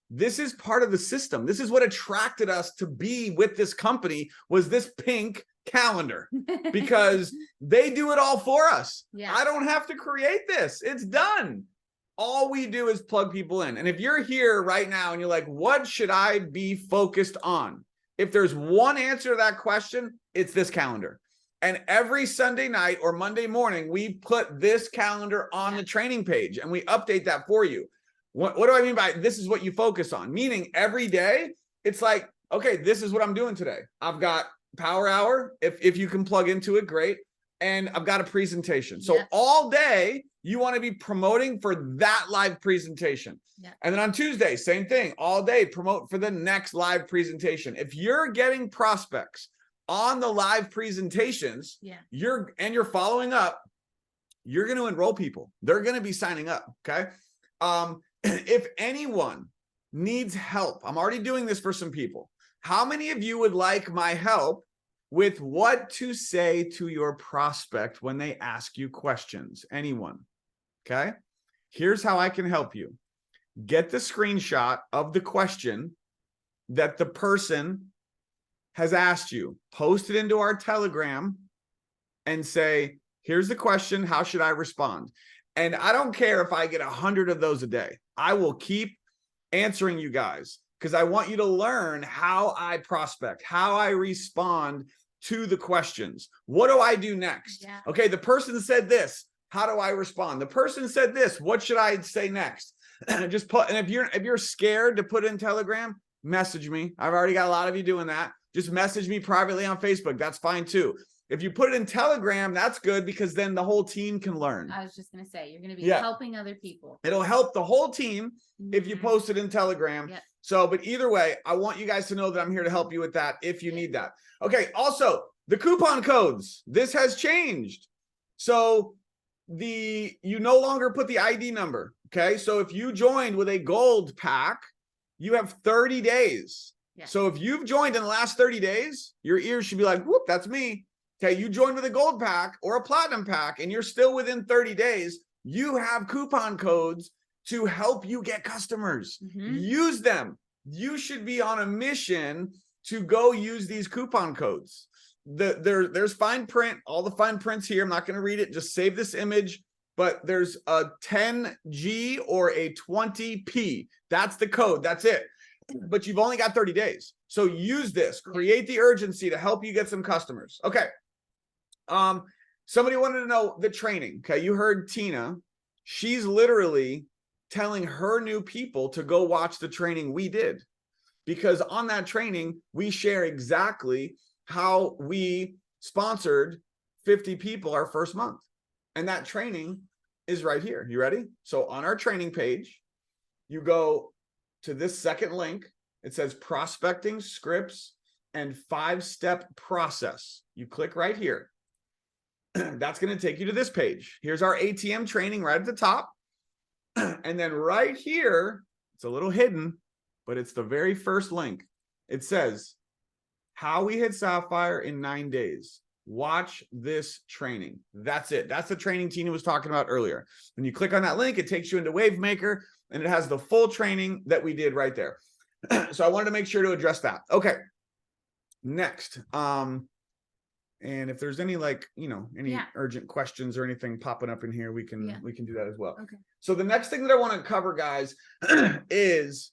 This is part of the system. This is what attracted us to be with this company, was this pink calendar, because they do it all for us. Yeah. I don't have to create this. It's done. All we do is plug people in. And if you're here right now and you're like, what should I be focused on? If there's one answer to that question, it's this calendar. And every Sunday night or Monday morning, we put this calendar on the training page and we update that for you. What do I mean by this is what you focus on? Meaning every day, it's like, okay, this is what I'm doing today. I've got Power Hour. If you can plug into it, great. And I've got a presentation. So Yes. all day, you want to be promoting for that live presentation. Yeah. And then on Tuesday, same thing, all day, promote for the next live presentation. If you're getting prospects on the live presentations, Yeah. you're following up, you're going to enroll people. They're going to be signing up. Okay. If anyone needs help, I'm already doing this for some people. How many of you would like my help with what to say to your prospect when they ask you questions? Anyone? Okay. Here's how I can help you. Get the screenshot of the question that the person has asked you, post it into our Telegram and say, here's the question. How should I respond? And I don't care if I get 100 of those a day. I will keep answering you guys, because I want you to learn how I prospect, how I respond to the questions. What do I do next? Yeah. Okay, the person said this. How do I respond? The person said this. What should I say next? Just put, and if you're scared to put in Telegram, message me. I've already got a lot of you doing that. Just message me privately on Facebook. That's fine too. If you put it in Telegram, that's good, because then the whole team can learn. I was just going to say, you're going to be Yeah. helping other people. It'll help the whole team if you Mhm. post it in Telegram. Yep. So, but either way, I want you guys to know that I'm here to help you with that if you need that. Okay. Also, the coupon codes, this has changed. So you no longer put the ID number. Okay. So if you joined with a gold pack, you have 30 days. Yeah. So if you've joined in the last 30 days, your ears should be like, whoop, that's me. Okay. You joined with a gold pack or a platinum pack and you're still within 30 days. You have coupon codes to help you get customers. Mhm. Use them. You should be on a mission to go use these coupon codes. There's fine print, all the fine prints here. I'm not going to read it. Just save this image. But there's a 10G or a 20P. That's the code. That's it. But you've only got 30 days. So use this. Create the urgency to help you get some customers. Okay. Somebody wanted to know the training. Okay. You heard Tina. She's literally telling her new people to go watch the training we did, because on that training, we share exactly how we sponsored 50 people our first month. And that training is right here. You ready? So on our training page, you go to this second link. It says prospecting scripts and 5-step process. You click right here. That's going to take you to this page. Here's our ATM training right at the top. And then right here, it's a little hidden, but it's the very first link. It says how we hit Sapphire in 9 days. Watch this training. That's it. That's the training Tina was talking about earlier. When you click on that link, it takes you into Wavemaker and it has the full training that we did right there. So I wanted to make sure to address that. Okay. Next. And if there's any any urgent questions or anything popping up in here, we can do that as well. Okay. So the next thing that I want to cover, guys, is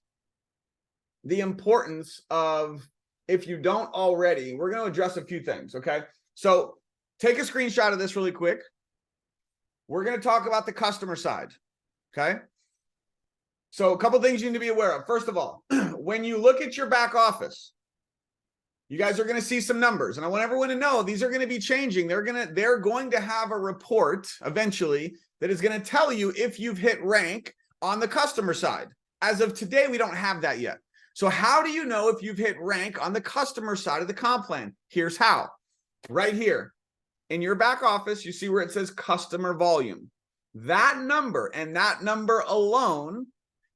the importance of, if you don't already, we're going to address a few things. Okay. So take a screenshot of this really quick. We're going to talk about the customer side. Okay. So a couple things you need to be aware of. First of all, when you look at your back office, you guys are going to see some numbers, and I want everyone to know these are going to be changing. They're going to have a report eventually that is going to tell you if you've hit rank on the customer side. As of today, we don't have that yet. So how do you know if you've hit rank on the customer side of the comp plan? Here's how. Right here in your back office, you see where it says customer volume. That number and that number alone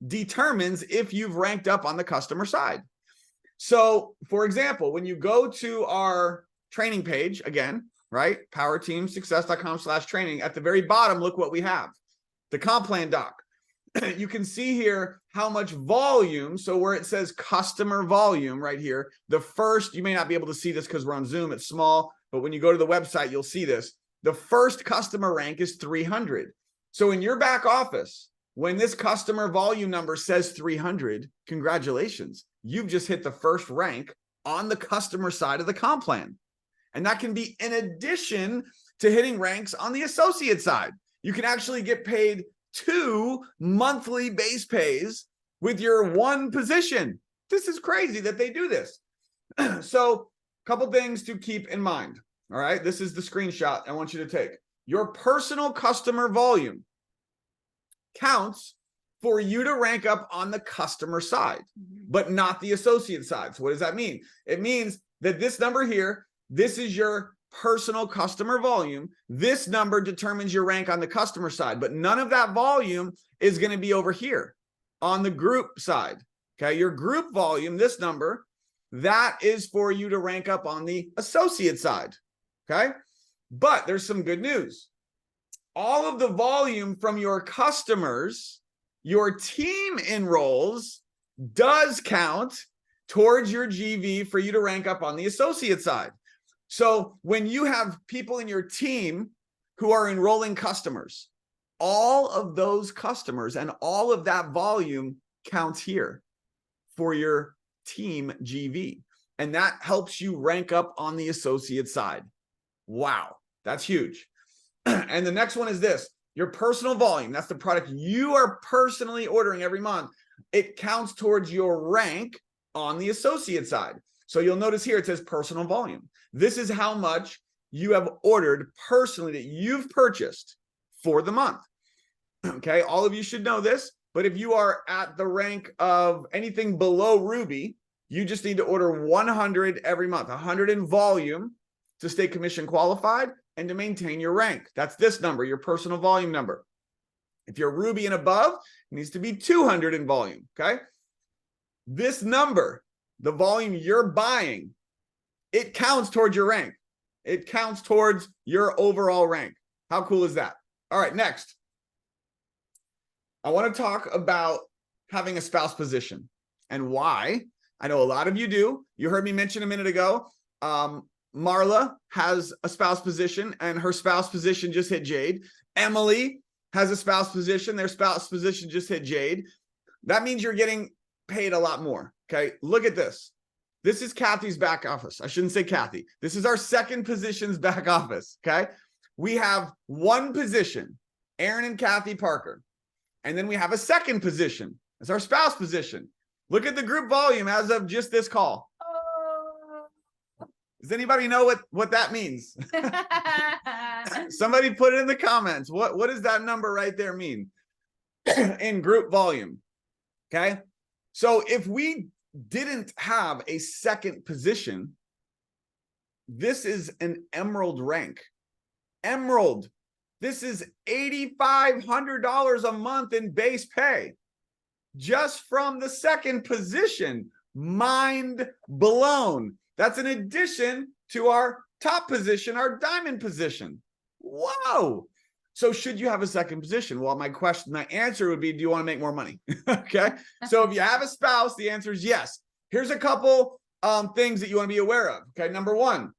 determines if you've ranked up on the customer side. So for example, when you go to our training page again, right? powerteamsuccess.com/training, at the very bottom, look what we have. The comp plan doc. You can see here how much volume. So where it says customer volume right here, the first, you may not be able to see this because we're on Zoom, it's small, but when you go to the website, you'll see this. The first customer rank is 300. So in your back office, when this customer volume number says 300, congratulations, you've just hit the first rank on the customer side of the comp plan. And that can be in addition to hitting ranks on the associate side. You can actually get paid 2 monthly base pays with your one position. This is crazy that they do this. So a couple things to keep in mind. All right, this is the screenshot I want you to take. Your personal customer volume counts for you to rank up on the customer side, but not the associate side. So what does that mean? It means that this number here, this is your personal customer volume. This number determines your rank on the customer side, but none of that volume is going to be over here on the group side. Okay, your group volume, this number, that is for you to rank up on the associate side. Okay, but there's some good news. All of the volume from your customers, your team enrolls, does count towards your GV for you to rank up on the associate side. So when you have people in your team who are enrolling customers, all of those customers and all of that volume counts here for your team GV. And that helps you rank up on the associate side. Wow, that's huge. And the next one is this, your personal volume. That's the product you are personally ordering every month. It counts towards your rank on the associate side. So you'll notice here it says personal volume. This is how much you have ordered personally that you've purchased for the month. Okay, all of you should know this, but if you are at the rank of anything below Ruby, you just need to order 100 every month, 100 in volume to stay commission qualified and to maintain your rank. That's this number, your personal volume number. If you're Ruby and above, it needs to be 200 in volume, okay? This number, the volume you're buying, it counts towards your rank. It counts towards your overall rank. How cool is that? All right, next. I want to talk about having a spouse position and why. I know a lot of you do. You heard me mention a minute ago, Marla has a spouse position and her spouse position just hit Jade. Emily has a spouse position. Their spouse position just hit Jade. That means you're getting paid a lot more. Okay, look at this. This is Kathy's back office. I shouldn't say Kathy. This is our second position's back office. Okay, we have one position, Aaron and Kathy Parker. And then we have a second position. It's our spouse position. Look at the group volume as of just this call. Does anybody know what that means? Somebody put it in the comments. What does that number right there mean in group volume? Okay. So if we didn't have a second position, this is an emerald rank. Emerald. This is $8,500 a month in base pay just from the second position. Mind blown. That's in addition to our top position, our diamond position. Whoa. So should you have a second position? Well, my answer would be, do you want to make more money? Okay. So if you have a spouse, the answer is yes. Here's a couple things that you want to be aware of. Okay. Number one,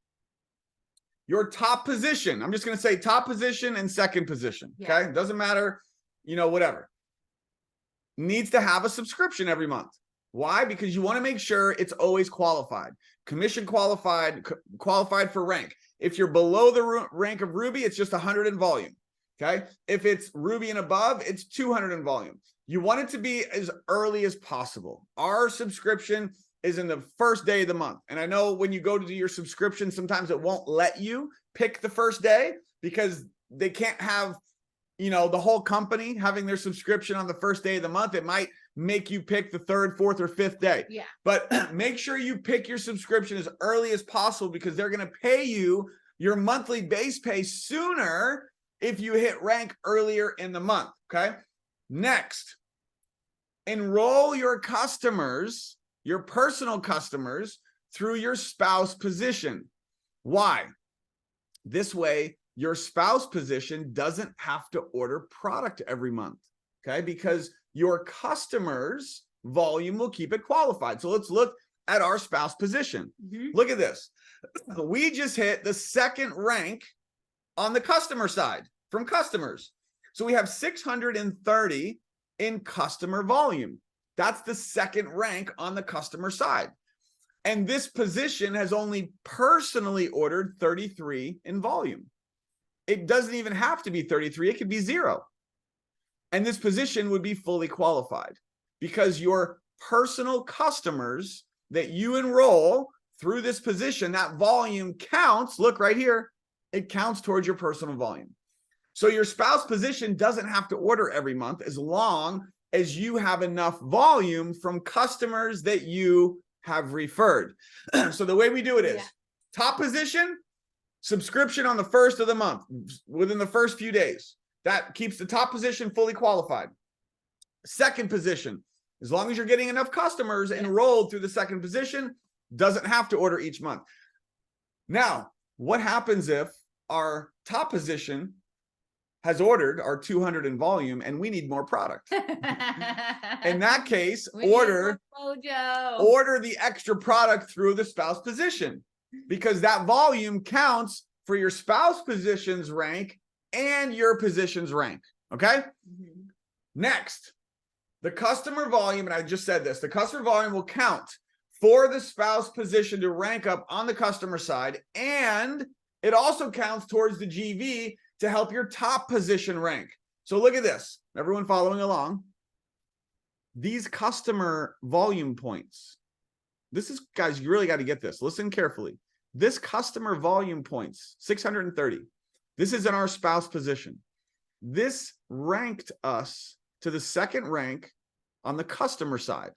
your top position. I'm just going to say top position and second position. Okay. It doesn't matter, whatever. Needs to have a subscription every month. Why? Because you want to make sure it's always qualified. Commission qualified, qualified for rank. If you're below the rank of Ruby, it's just 100 in volume. Okay. If it's Ruby and above, it's 200 in volume. You want it to be as early as possible. Our subscription is in the first day of the month. And I know when you go to do your subscription, sometimes it won't let you pick the first day because they can't have, the whole company having their subscription on the first day of the month. It might make you pick the third, fourth, or fifth day. Yeah. But make sure you pick your subscription as early as possible because they're going to pay you your monthly base pay sooner if you hit rank earlier in the month. Okay. Next, enroll your customers, your personal customers through your spouse position. Why? This way, your spouse position doesn't have to order product every month, okay? Because your customers' volume will keep it qualified. So let's look at our spouse position. Look at this. We just hit the second rank on the customer side from customers. So we have 630 in customer volume. That's the second rank on the customer side. And this position has only personally ordered 33 in volume. It doesn't even have to be 33. It could be 0. And this position would be fully qualified because your personal customers that you enroll through this position, that volume counts. Look right here. It counts towards your personal volume. So your spouse position doesn't have to order every month as long as you have enough volume from customers that you have referred. So the way we do it is top position, subscription on the first of the month, within the first few days. That keeps the top position fully qualified. Second position, as long as you're getting enough customers enrolled through the second position, doesn't have to order each month. Now, what happens if our top position has ordered our 200 in volume and we need more product? In that case, order the extra product through the spouse position, because that volume counts for your spouse position's rank and your position's rank. Okay. Next, the customer volume, and I just said this, the customer volume will count for the spouse position to rank up on the customer side, and it also counts towards the GV to help your top position rank. So look at this, everyone following along. These customer volume points, this is, guys, you really got to get this. Listen carefully. This customer volume points, 630. This is in our spouse position. This ranked us to the second rank on the customer side.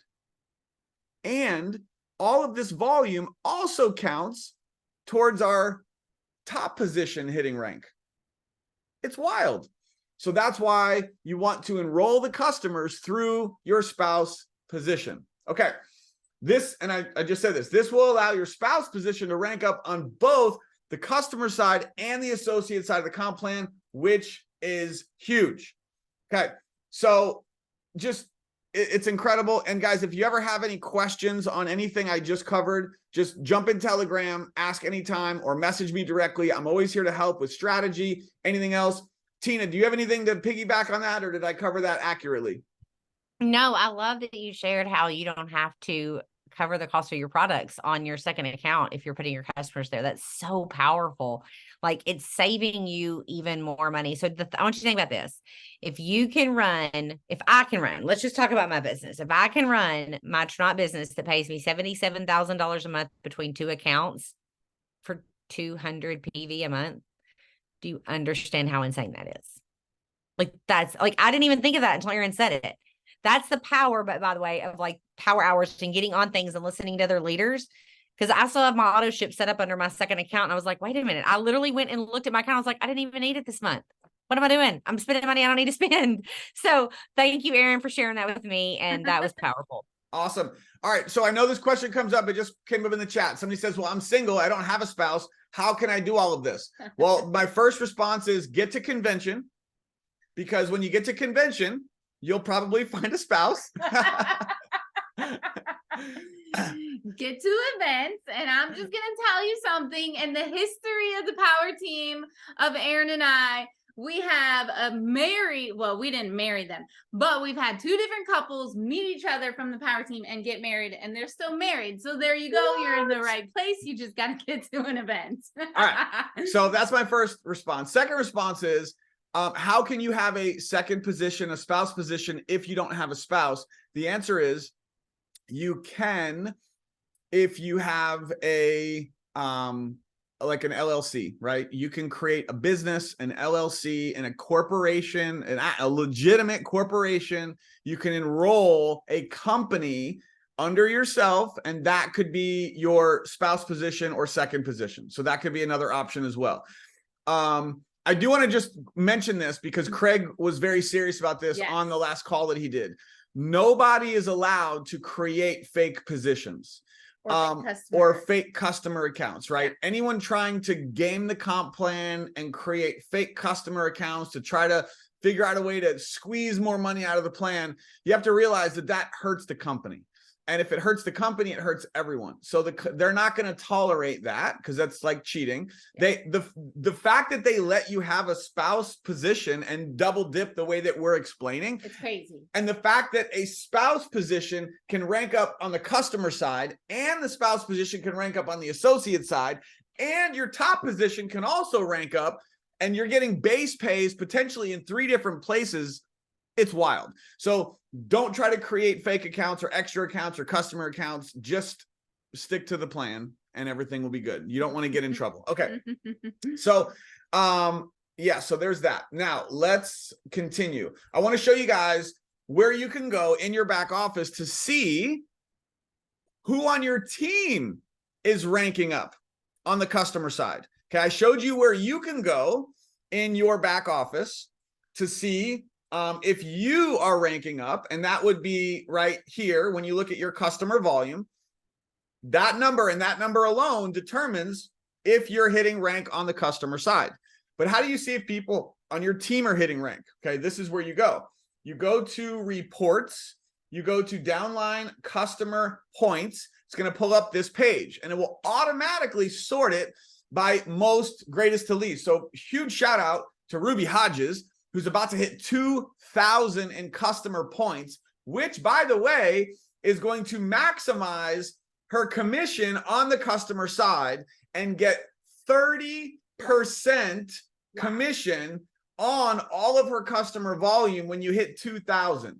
And all of this volume also counts towards our top position hitting rank. It's wild. So that's why you want to enroll the customers through your spouse position. Okay. This, and I just said this, this will allow your spouse position to rank up on both the customer side and the associate side of the comp plan, which is huge. Okay. So just, it's incredible. And guys, if you ever have any questions on anything I just covered, just jump in Telegram, ask anytime, or message me directly. I'm always here to help with strategy, anything else. Tina, do you have anything to piggyback on that, or did I cover that accurately? No, I love that you shared how you don't have to cover the cost of your products on your second account if you're putting your customers there. That's so powerful. Like, it's saving you even more money. So I want you to think about this. If I can run, let's just talk about my business. If I can run my Tronat business that pays me $77,000 a month between two accounts for 200 PV a month, do you understand how insane that is? Like, that's like, I didn't even think of that until Aaron said it. That's the power, but by the way, of like power hours and getting on things and listening to other leaders. Because I still have my auto ship set up under my second account. And I was like, wait a minute. I literally went and looked at my account. I was like, I didn't even need it this month. What am I doing? I'm spending money I don't need to spend. So thank you, Aaron, for sharing that with me. And that was powerful. Awesome. All right. So I know this question comes up. It just came up in the chat. Somebody says, well, I'm single. I don't have a spouse. How can I do all of this? Well, my first response is get to convention, because when you get to convention, you'll probably find a spouse. Get to events, and I'm just going to tell you something. In the history of the power team of Aaron and I, we have we didn't marry them, but we've had two different couples meet each other from the power team and get married, and they're still married. So there you go. What? You're in the right place. You just got to get to an event. All right. So that's my first response. Second response is, how can you have a second position, a spouse position, if you don't have a spouse? The answer is you can, if you have a, like an LLC, right? You can create a business, an LLC, and a corporation, a legitimate corporation. You can enroll a company under yourself, and that could be your spouse position or second position. So that could be another option as well. I do want to just mention this because Craig was very serious about this on the last call that he did. nobody is allowed to create fake positions. Or fake customer accounts, right? Anyone trying to game the comp plan and create fake customer accounts to try to figure out a way to squeeze more money out of the plan, you have to realize that that hurts the company. And if it hurts the company, it hurts everyone. So they're not going to tolerate that because that's like cheating. The fact that they let you have a spouse position and double dip the way that we're explaining, it's crazy. And the fact that a spouse position can rank up on the customer side and the spouse position can rank up on the associate side, and your top position can also rank up, and you're getting base pays potentially in 3 different places. It's wild. So don't try to create fake accounts or extra accounts or customer accounts. Just stick to the plan and everything will be good. You don't want to get in trouble. Okay. So, yeah, so there's that. Now let's continue. I want to show you guys where you can go in your back office to see who on your team is ranking up on the customer side. Okay. I showed you where you can go in your back office to see if you are ranking up, and that would be right here when you look at your customer volume. That number and that number alone determines if you're hitting rank on the customer side. But how do you see if people on your team are hitting rank? Okay, this is where you go. You go to reports, you go to downline customer points. It's going to pull up this page and it will automatically sort it by most greatest to least. So huge shout out to Ruby Hodges, who's about to hit 2,000 in customer points, which, by the way, is going to maximize her commission on the customer side and get 30% commission on all of her customer volume when you hit 2,000.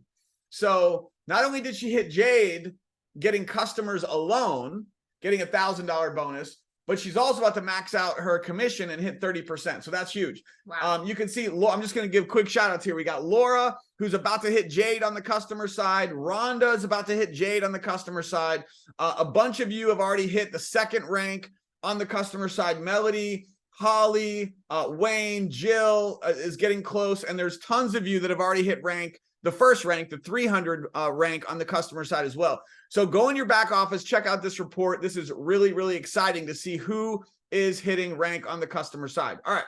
So not only did she hit Jade getting customers alone, getting a $1,000 bonus, but she's also about to max out her commission and hit 30%. So that's huge. Wow. You can see, I'm just going to give quick shout outs here. We got Laura, who's about to hit Jade on the customer side. Rhonda is about to hit Jade on the customer side. A bunch of you have already hit the 2nd rank on the customer side. Melody, Holly, Wayne, Jill is getting close. And there's tons of you that have already hit rank, the 1st rank, the 300 rank on the customer side as well. So go in your back office, check out this report. This is really, really exciting to see who is hitting rank on the customer side. All right.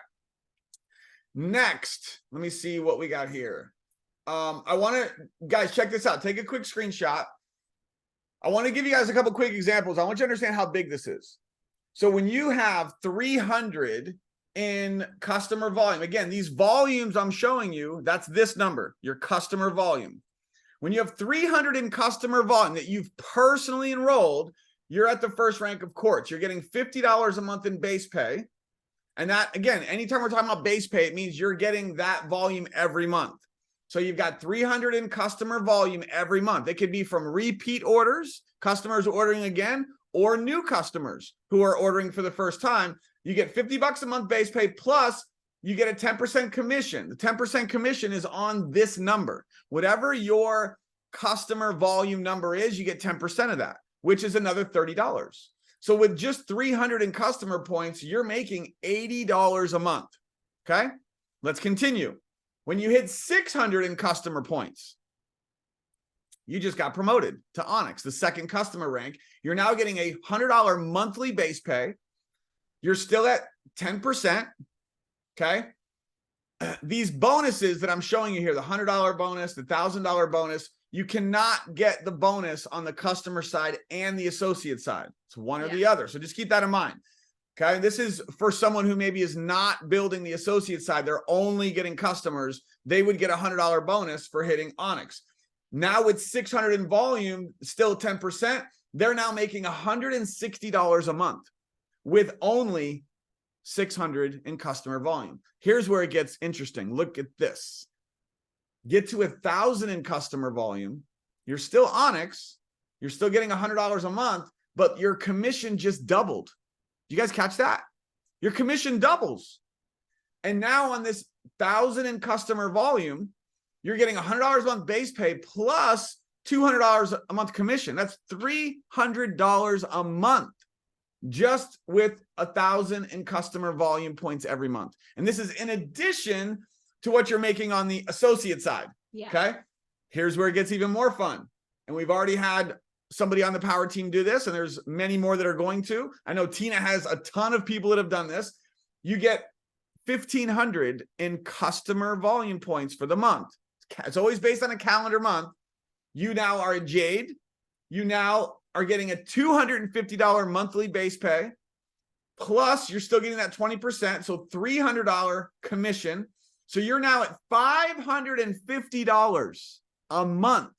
Next, let me see what we got here. I want to, guys, check this out. Take a quick screenshot. I want to give you guys a couple quick examples. I want you to understand how big this is. So when you have 300 in customer volume, again, these volumes I'm showing you, that's this number, your customer volume. When you have 300 in customer volume that you've personally enrolled, you're at the 1st rank of Quartz. You're getting $50 a month in base pay. And that, again, anytime we're talking about base pay, it means you're getting that volume every month. So you've got 300 in customer volume every month. It could be from repeat orders, customers ordering again, or new customers who are ordering for the first time. You get $50 a month base pay, plus you get a 10% commission. The 10% commission is on this number. Whatever your customer volume number is, you get 10% of that, which is another $30. So with just 300 in customer points, you're making $80 a month. Okay, let's continue. When you hit 600 in customer points, you just got promoted to Onyx, the 2nd customer rank. You're now getting a $100 monthly base pay. You're still at 10%. Okay. These bonuses that I'm showing you here, the $100 bonus, the $1,000 bonus, you cannot get the bonus on the customer side and the associate side. It's one or the other. So just keep that in mind. Okay. This is for someone who maybe is not building the associate side. They're only getting customers. They would get a $100 bonus for hitting Onyx. Now with 600 in volume, still 10%, they're now making $160 a month with only 600 in customer volume. Here's where it gets interesting. Look at this. Get to 1,000 in customer volume. You're still Onyx. You're still getting $100 a month, but your commission just doubled. You guys catch that? Your commission doubles. And now on this 1,000 in customer volume, you're getting $100 a month base pay plus $200 a month commission. That's $300 a month just with 1,000 in customer volume points every month. And this is in addition to what you're making on the associate side. Yeah. Okay. Here's where it gets even more fun. And we've already had somebody on the power team do this, and there's many more that are going to. I know Tina has a ton of people that have done this. You get 1,500 in customer volume points for the month. It's always based on a calendar month. You now are a Jade. You now are getting a $250 monthly base pay. Plus, you're still getting that 20%, so $300 commission. So you're now at $550 a month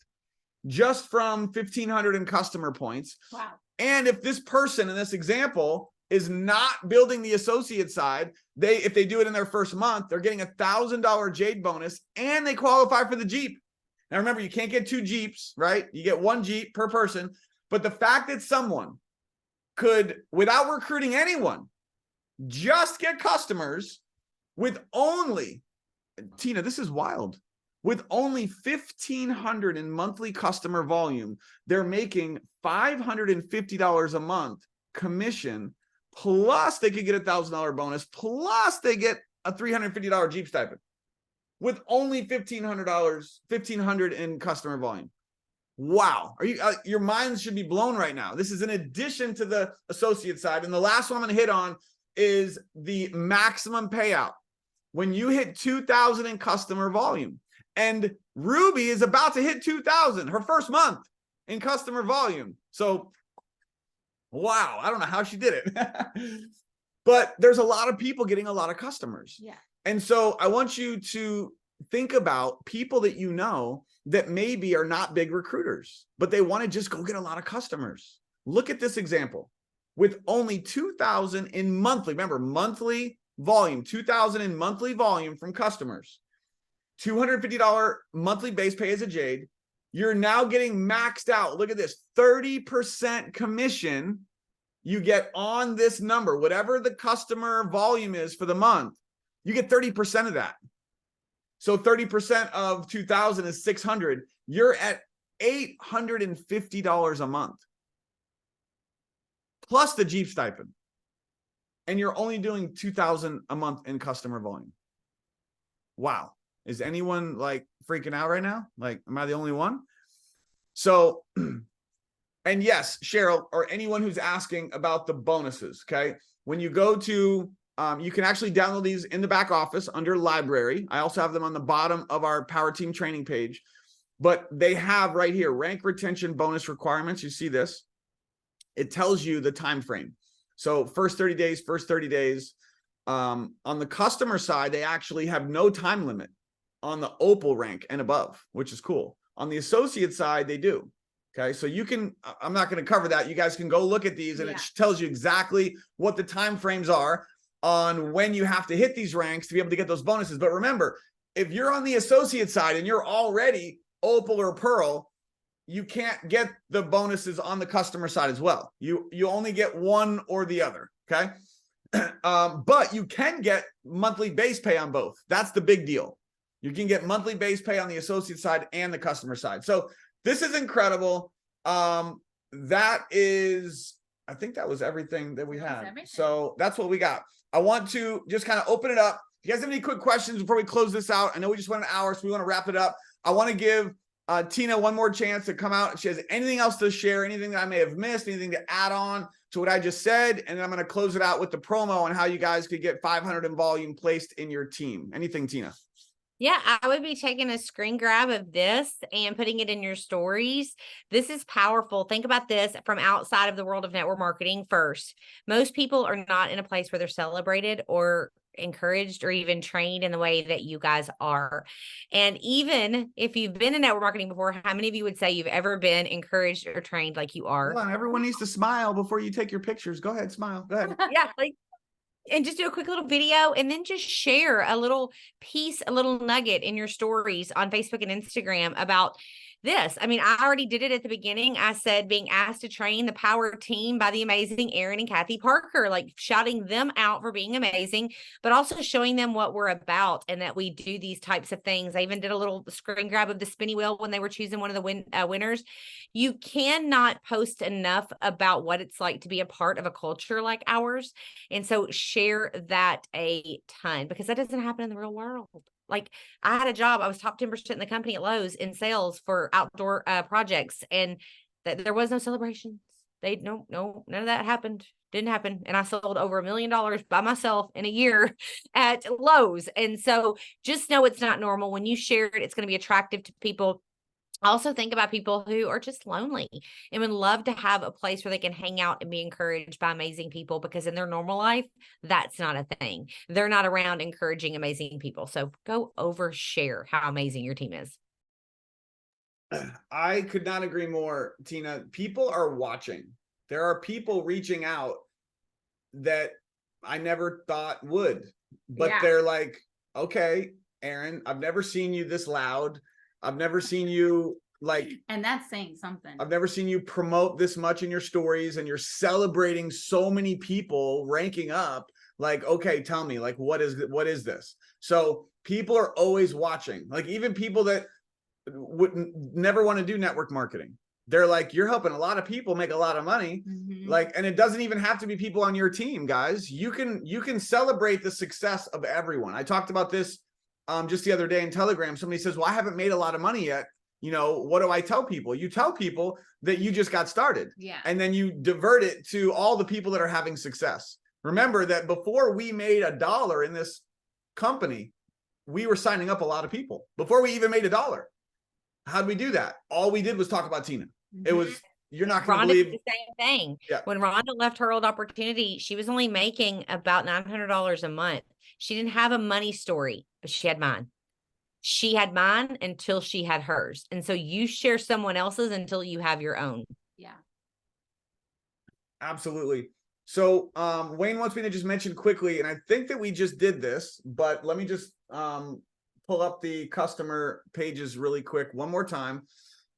just from 1,500 in customer points. Wow. And if this person in this example is not building the associate side, if they do it in their first month, they're getting $1,000 Jade bonus and they qualify for the Jeep. Now remember, you can't get 2 Jeeps, right? You get 1 Jeep per person. But the fact that someone could, without recruiting anyone, just get customers with only, Tina, this is wild. With only 1,500 in monthly customer volume, they're making $550 a month commission, plus they could get $1,000 bonus, plus they get a $350 Jeep stipend with only $1,500 in customer volume. Wow. Are you, your minds should be blown right now. This is in addition to the associate side. And the last one I'm going to hit on is the maximum payout. When you hit 2,000 in customer volume, and Ruby is about to hit 2,000 her first month in customer volume. So, wow, I don't know how she did it, but there's a lot of people getting a lot of customers. Yeah. And so I want you to think about people that you know that maybe are not big recruiters, but they want to just go get a lot of customers. Look at this example. With only 2,000 in monthly, remember, monthly volume, 2,000 in monthly volume from customers, $250 monthly base pay as a Jade, you're now getting maxed out. Look at this, 30% commission you get on this number. Whatever the customer volume is for the month, you get 30% of that. So 30% of 2,000 is 600. You're at $850 a month, plus the Jeep stipend. And you're only doing 2,000 a month in customer volume. Wow. Is anyone like freaking out right now? Like, am I the only one? So, and yes, Cheryl, or anyone who's asking about the bonuses, okay? When you go to, you can actually download these in the back office under library. I also have them on the bottom of our Power Team training page, but they have right here, rank retention bonus requirements. You see this? It tells you the time frame. So first 30 days. On the customer side, they actually have no time limit on the Opal rank and above, which is cool. On the associate side, they do. Okay, so you can, I'm not going to cover that. You guys can go look at these and it tells you exactly what the time frames are on when you have to hit these ranks to be able to get those bonuses. But remember, if you're on the associate side and you're already Opal or Pearl, you can't get the bonuses on the customer side as well. You only get one or the other, okay? But you can get monthly base pay on both. That's the big deal. You can get monthly base pay on the associate side and the customer side. So this is incredible. That is, I think that was everything that we had. So that's what we got. I want to just kind of open it up. If you guys have any quick questions before we close this out, I know we just went an hour, so we want to wrap it up. I want to give Tina one more chance to come out. If she has anything else to share, anything that I may have missed, anything to add on to what I just said, and then I'm going to close it out with the promo on how you guys could get 500 in volume placed in your team. Anything, Tina? Yeah, I would be taking a screen grab of this and putting it in your stories. This is powerful. Think about this from outside of the world of network marketing first. Most people are not in a place where they're celebrated or encouraged or even trained in the way that you guys are. And even if you've been in network marketing before, how many of you would say you've ever been encouraged or trained like you are? Hold on, everyone needs to smile before you take your pictures. Go ahead, smile. Go ahead. Yeah, and just do a quick little video and then just share a little piece, a little nugget in your stories on Facebook and Instagram about this. I mean, I already did it at the beginning. I said being asked to train the Power Team by the amazing Aaron and Kathy Parker, like shouting them out for being amazing, but also showing them what we're about and that we do these types of things. I even did a little screen grab of the spinny wheel when they were choosing one of the winners. You cannot post enough about what it's like to be a part of a culture like ours. And so share that a ton because that doesn't happen in the real world. Like I had a job, I was top 10% in the company at Lowe's in sales for outdoor projects, and there was no celebrations. No, none of that happened. Didn't happen. And I sold over $1 million by myself in a year at Lowe's. And so just know it's not normal. When you share it, it's going to be attractive to people. Also think about people who are just lonely and would love to have a place where they can hang out and be encouraged by amazing people, because in their normal life, that's not a thing. They're not around encouraging amazing people. So go overshare how amazing your team is. I could not agree more, Tina. People are watching. There are people reaching out that I never thought would, but Yeah. they're like, okay, Aaron, I've never seen you this loud. I've never seen you like, And that's saying something. I've never seen you promote this much in your stories, and you're celebrating so many people ranking up. Like, okay, tell me, like, what is this? So people are always watching, like even people that wouldn't never want to do network marketing. They're like, you're helping a lot of people make a lot of money. Mhm. Like, and it doesn't even have to be people on your team, guys. You can celebrate the success of everyone. I talked about this just the other day in Telegram. Somebody says, well, I haven't made a lot of money yet. You know, what do I tell people? You tell people that you just got started. Yeah. And then you divert it to all the people that are having success. Remember that before we made $1 in this company, we were signing up a lot of people before we even made $1. How'd we do that? All we did was talk about Tina. It Mhm. was, you're not going to Rhonda believe. did the same thing. Yeah. When Rhonda left her old opportunity, she was only making about $900 a month. She didn't have a money story, but she had mine. She had mine until she had hers. And so you share someone else's until you have your own. Yeah. Absolutely. So Wayne wants me to just mention quickly, and I think that we just did this, but let me just pull up the customer pages really quick one more time.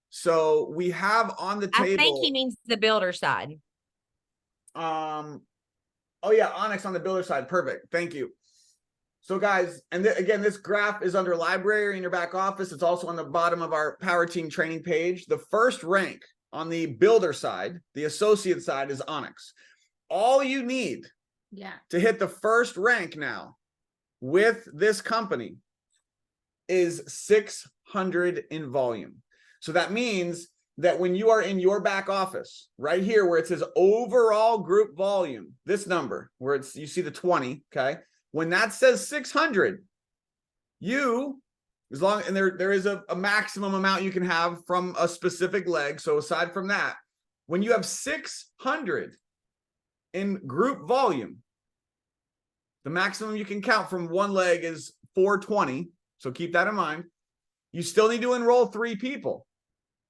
So we have on the table. I think he means the builder side. Oh yeah, Onyx on the builder side. Perfect. Thank you. So guys, and again, this graph is under library in your back office. It's also on the bottom of our Power Team training page. The first rank on the builder side, the associate side, is Onyx. All you need to hit the first rank now with this company is 600 in volume. So that means that when you are in your back office right here where it says overall group volume, this number where it's, you see the 20, okay? When that says 600, you, as long, and there is a maximum amount you can have from a specific leg. So aside from that, when you have 600 in group volume, the maximum you can count from one leg is 420. So keep that in mind. You still need to enroll 3 people.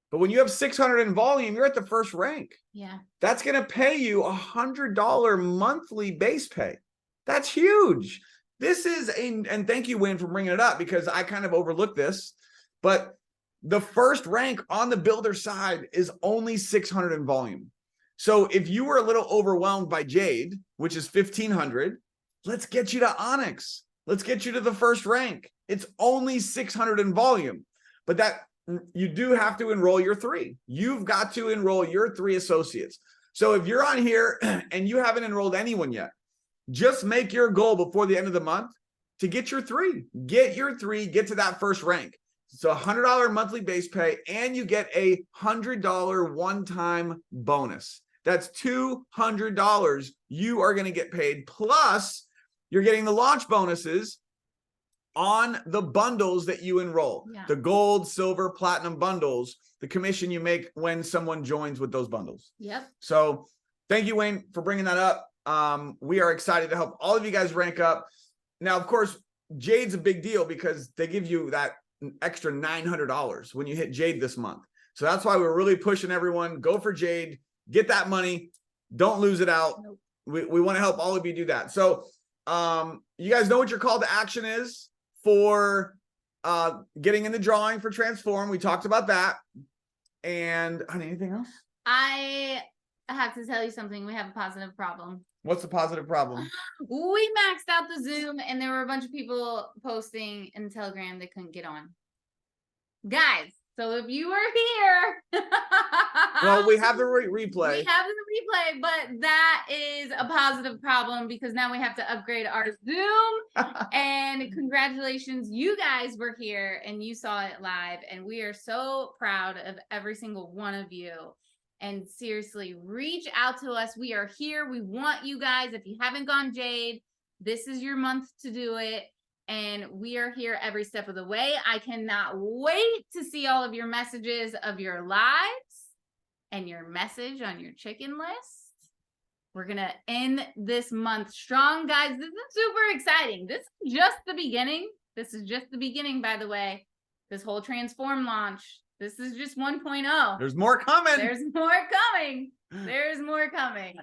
But when you have 600 in volume, you're at the first rank. Yeah. That's going to pay you $100 monthly base pay. That's huge. This is and thank you, Wayne, for bringing it up, because I kind of overlooked this, but the first rank on the builder side is only 600 in volume. So if you were a little overwhelmed by Jade, which is 1,500, let's get you to Onyx. Let's get you to the first rank. It's only 600 in volume, but that you do have to enroll your 3. You've got to enroll your 3 associates. So if you're on here and you haven't enrolled anyone yet, just make your goal before the end of the month to get your 3. Get your 3, get to that first rank. So $100 monthly base pay, and you get a $100 one-time bonus. That's $200 you are going to get paid. Plus, you're getting the launch bonuses on the bundles that you enroll. Yeah. The gold, silver, platinum bundles, the commission you make when someone joins with those bundles. Yep. So thank you, Wayne, for bringing that up. We are excited to help all of you guys rank up. Now, of course, Jade's a big deal because they give you that extra $900 when you hit Jade this month. So that's why we're really pushing everyone. Go for Jade, get that money. Don't lose it out. Nope. We want to help all of you do that. So you guys know what your call to action is for getting in the drawing for Transform. We talked about that. And anything else? I have to tell you something. We have a positive problem. What's the positive problem? We maxed out the Zoom, and there were a bunch of people posting in Telegram they couldn't get on. Guys, So if you were here, Well, we have the replay. we have the replay, but that is a positive problem because now we have to upgrade our Zoom. And congratulations, you guys were here and you saw it live, and we are so proud of every single one of you. And seriously, reach out to us. We are here. We want you guys. If you haven't gone Jade, this is your month to do it. And we are here every step of the way. I cannot wait to see all of your messages of your lives and your message on your chicken list. We're going to end this month strong, guys. This is super exciting. This is just the beginning. This is just the beginning, by the way. This whole Transform launch. This is just 1.0. There's more coming. There's more coming. There's more coming.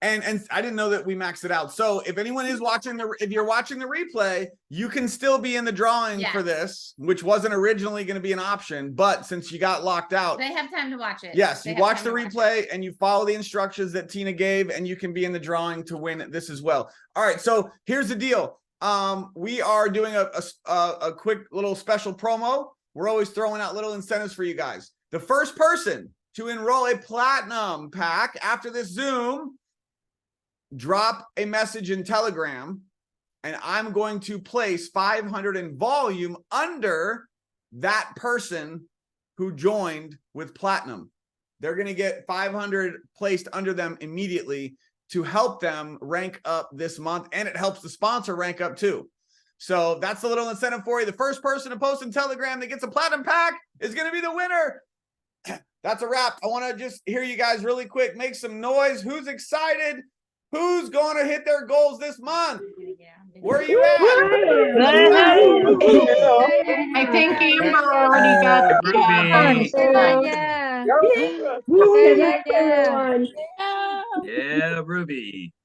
And I didn't know that we maxed it out. So if anyone is watching if you're watching the replay, you can still be in the drawing for this, which wasn't originally going to be an option. But since you got locked out, They have time to watch it. yes, They you have watch time the to watch replay it. and you follow the instructions that Tina gave, and you can be in the drawing to win this as well. All right, so here's the deal. We are doing a quick little special promo. We're always throwing out little incentives for you guys. The first person to enroll a platinum pack after this Zoom, drop a message in Telegram, and I'm going to place 500 in volume under that person who joined with platinum. They're going to get 500 placed under them immediately to help them rank up this month, and it helps the sponsor rank up too. So that's a little incentive for you. The first person to post in Telegram that gets a platinum pack is going to be the winner. That's a wrap. I want to just hear you guys really quick. Make some noise. Who's excited? Who's going to hit their goals this month? Where are you at? I think Amber already got Yeah. Yeah, Yeah, Ruby.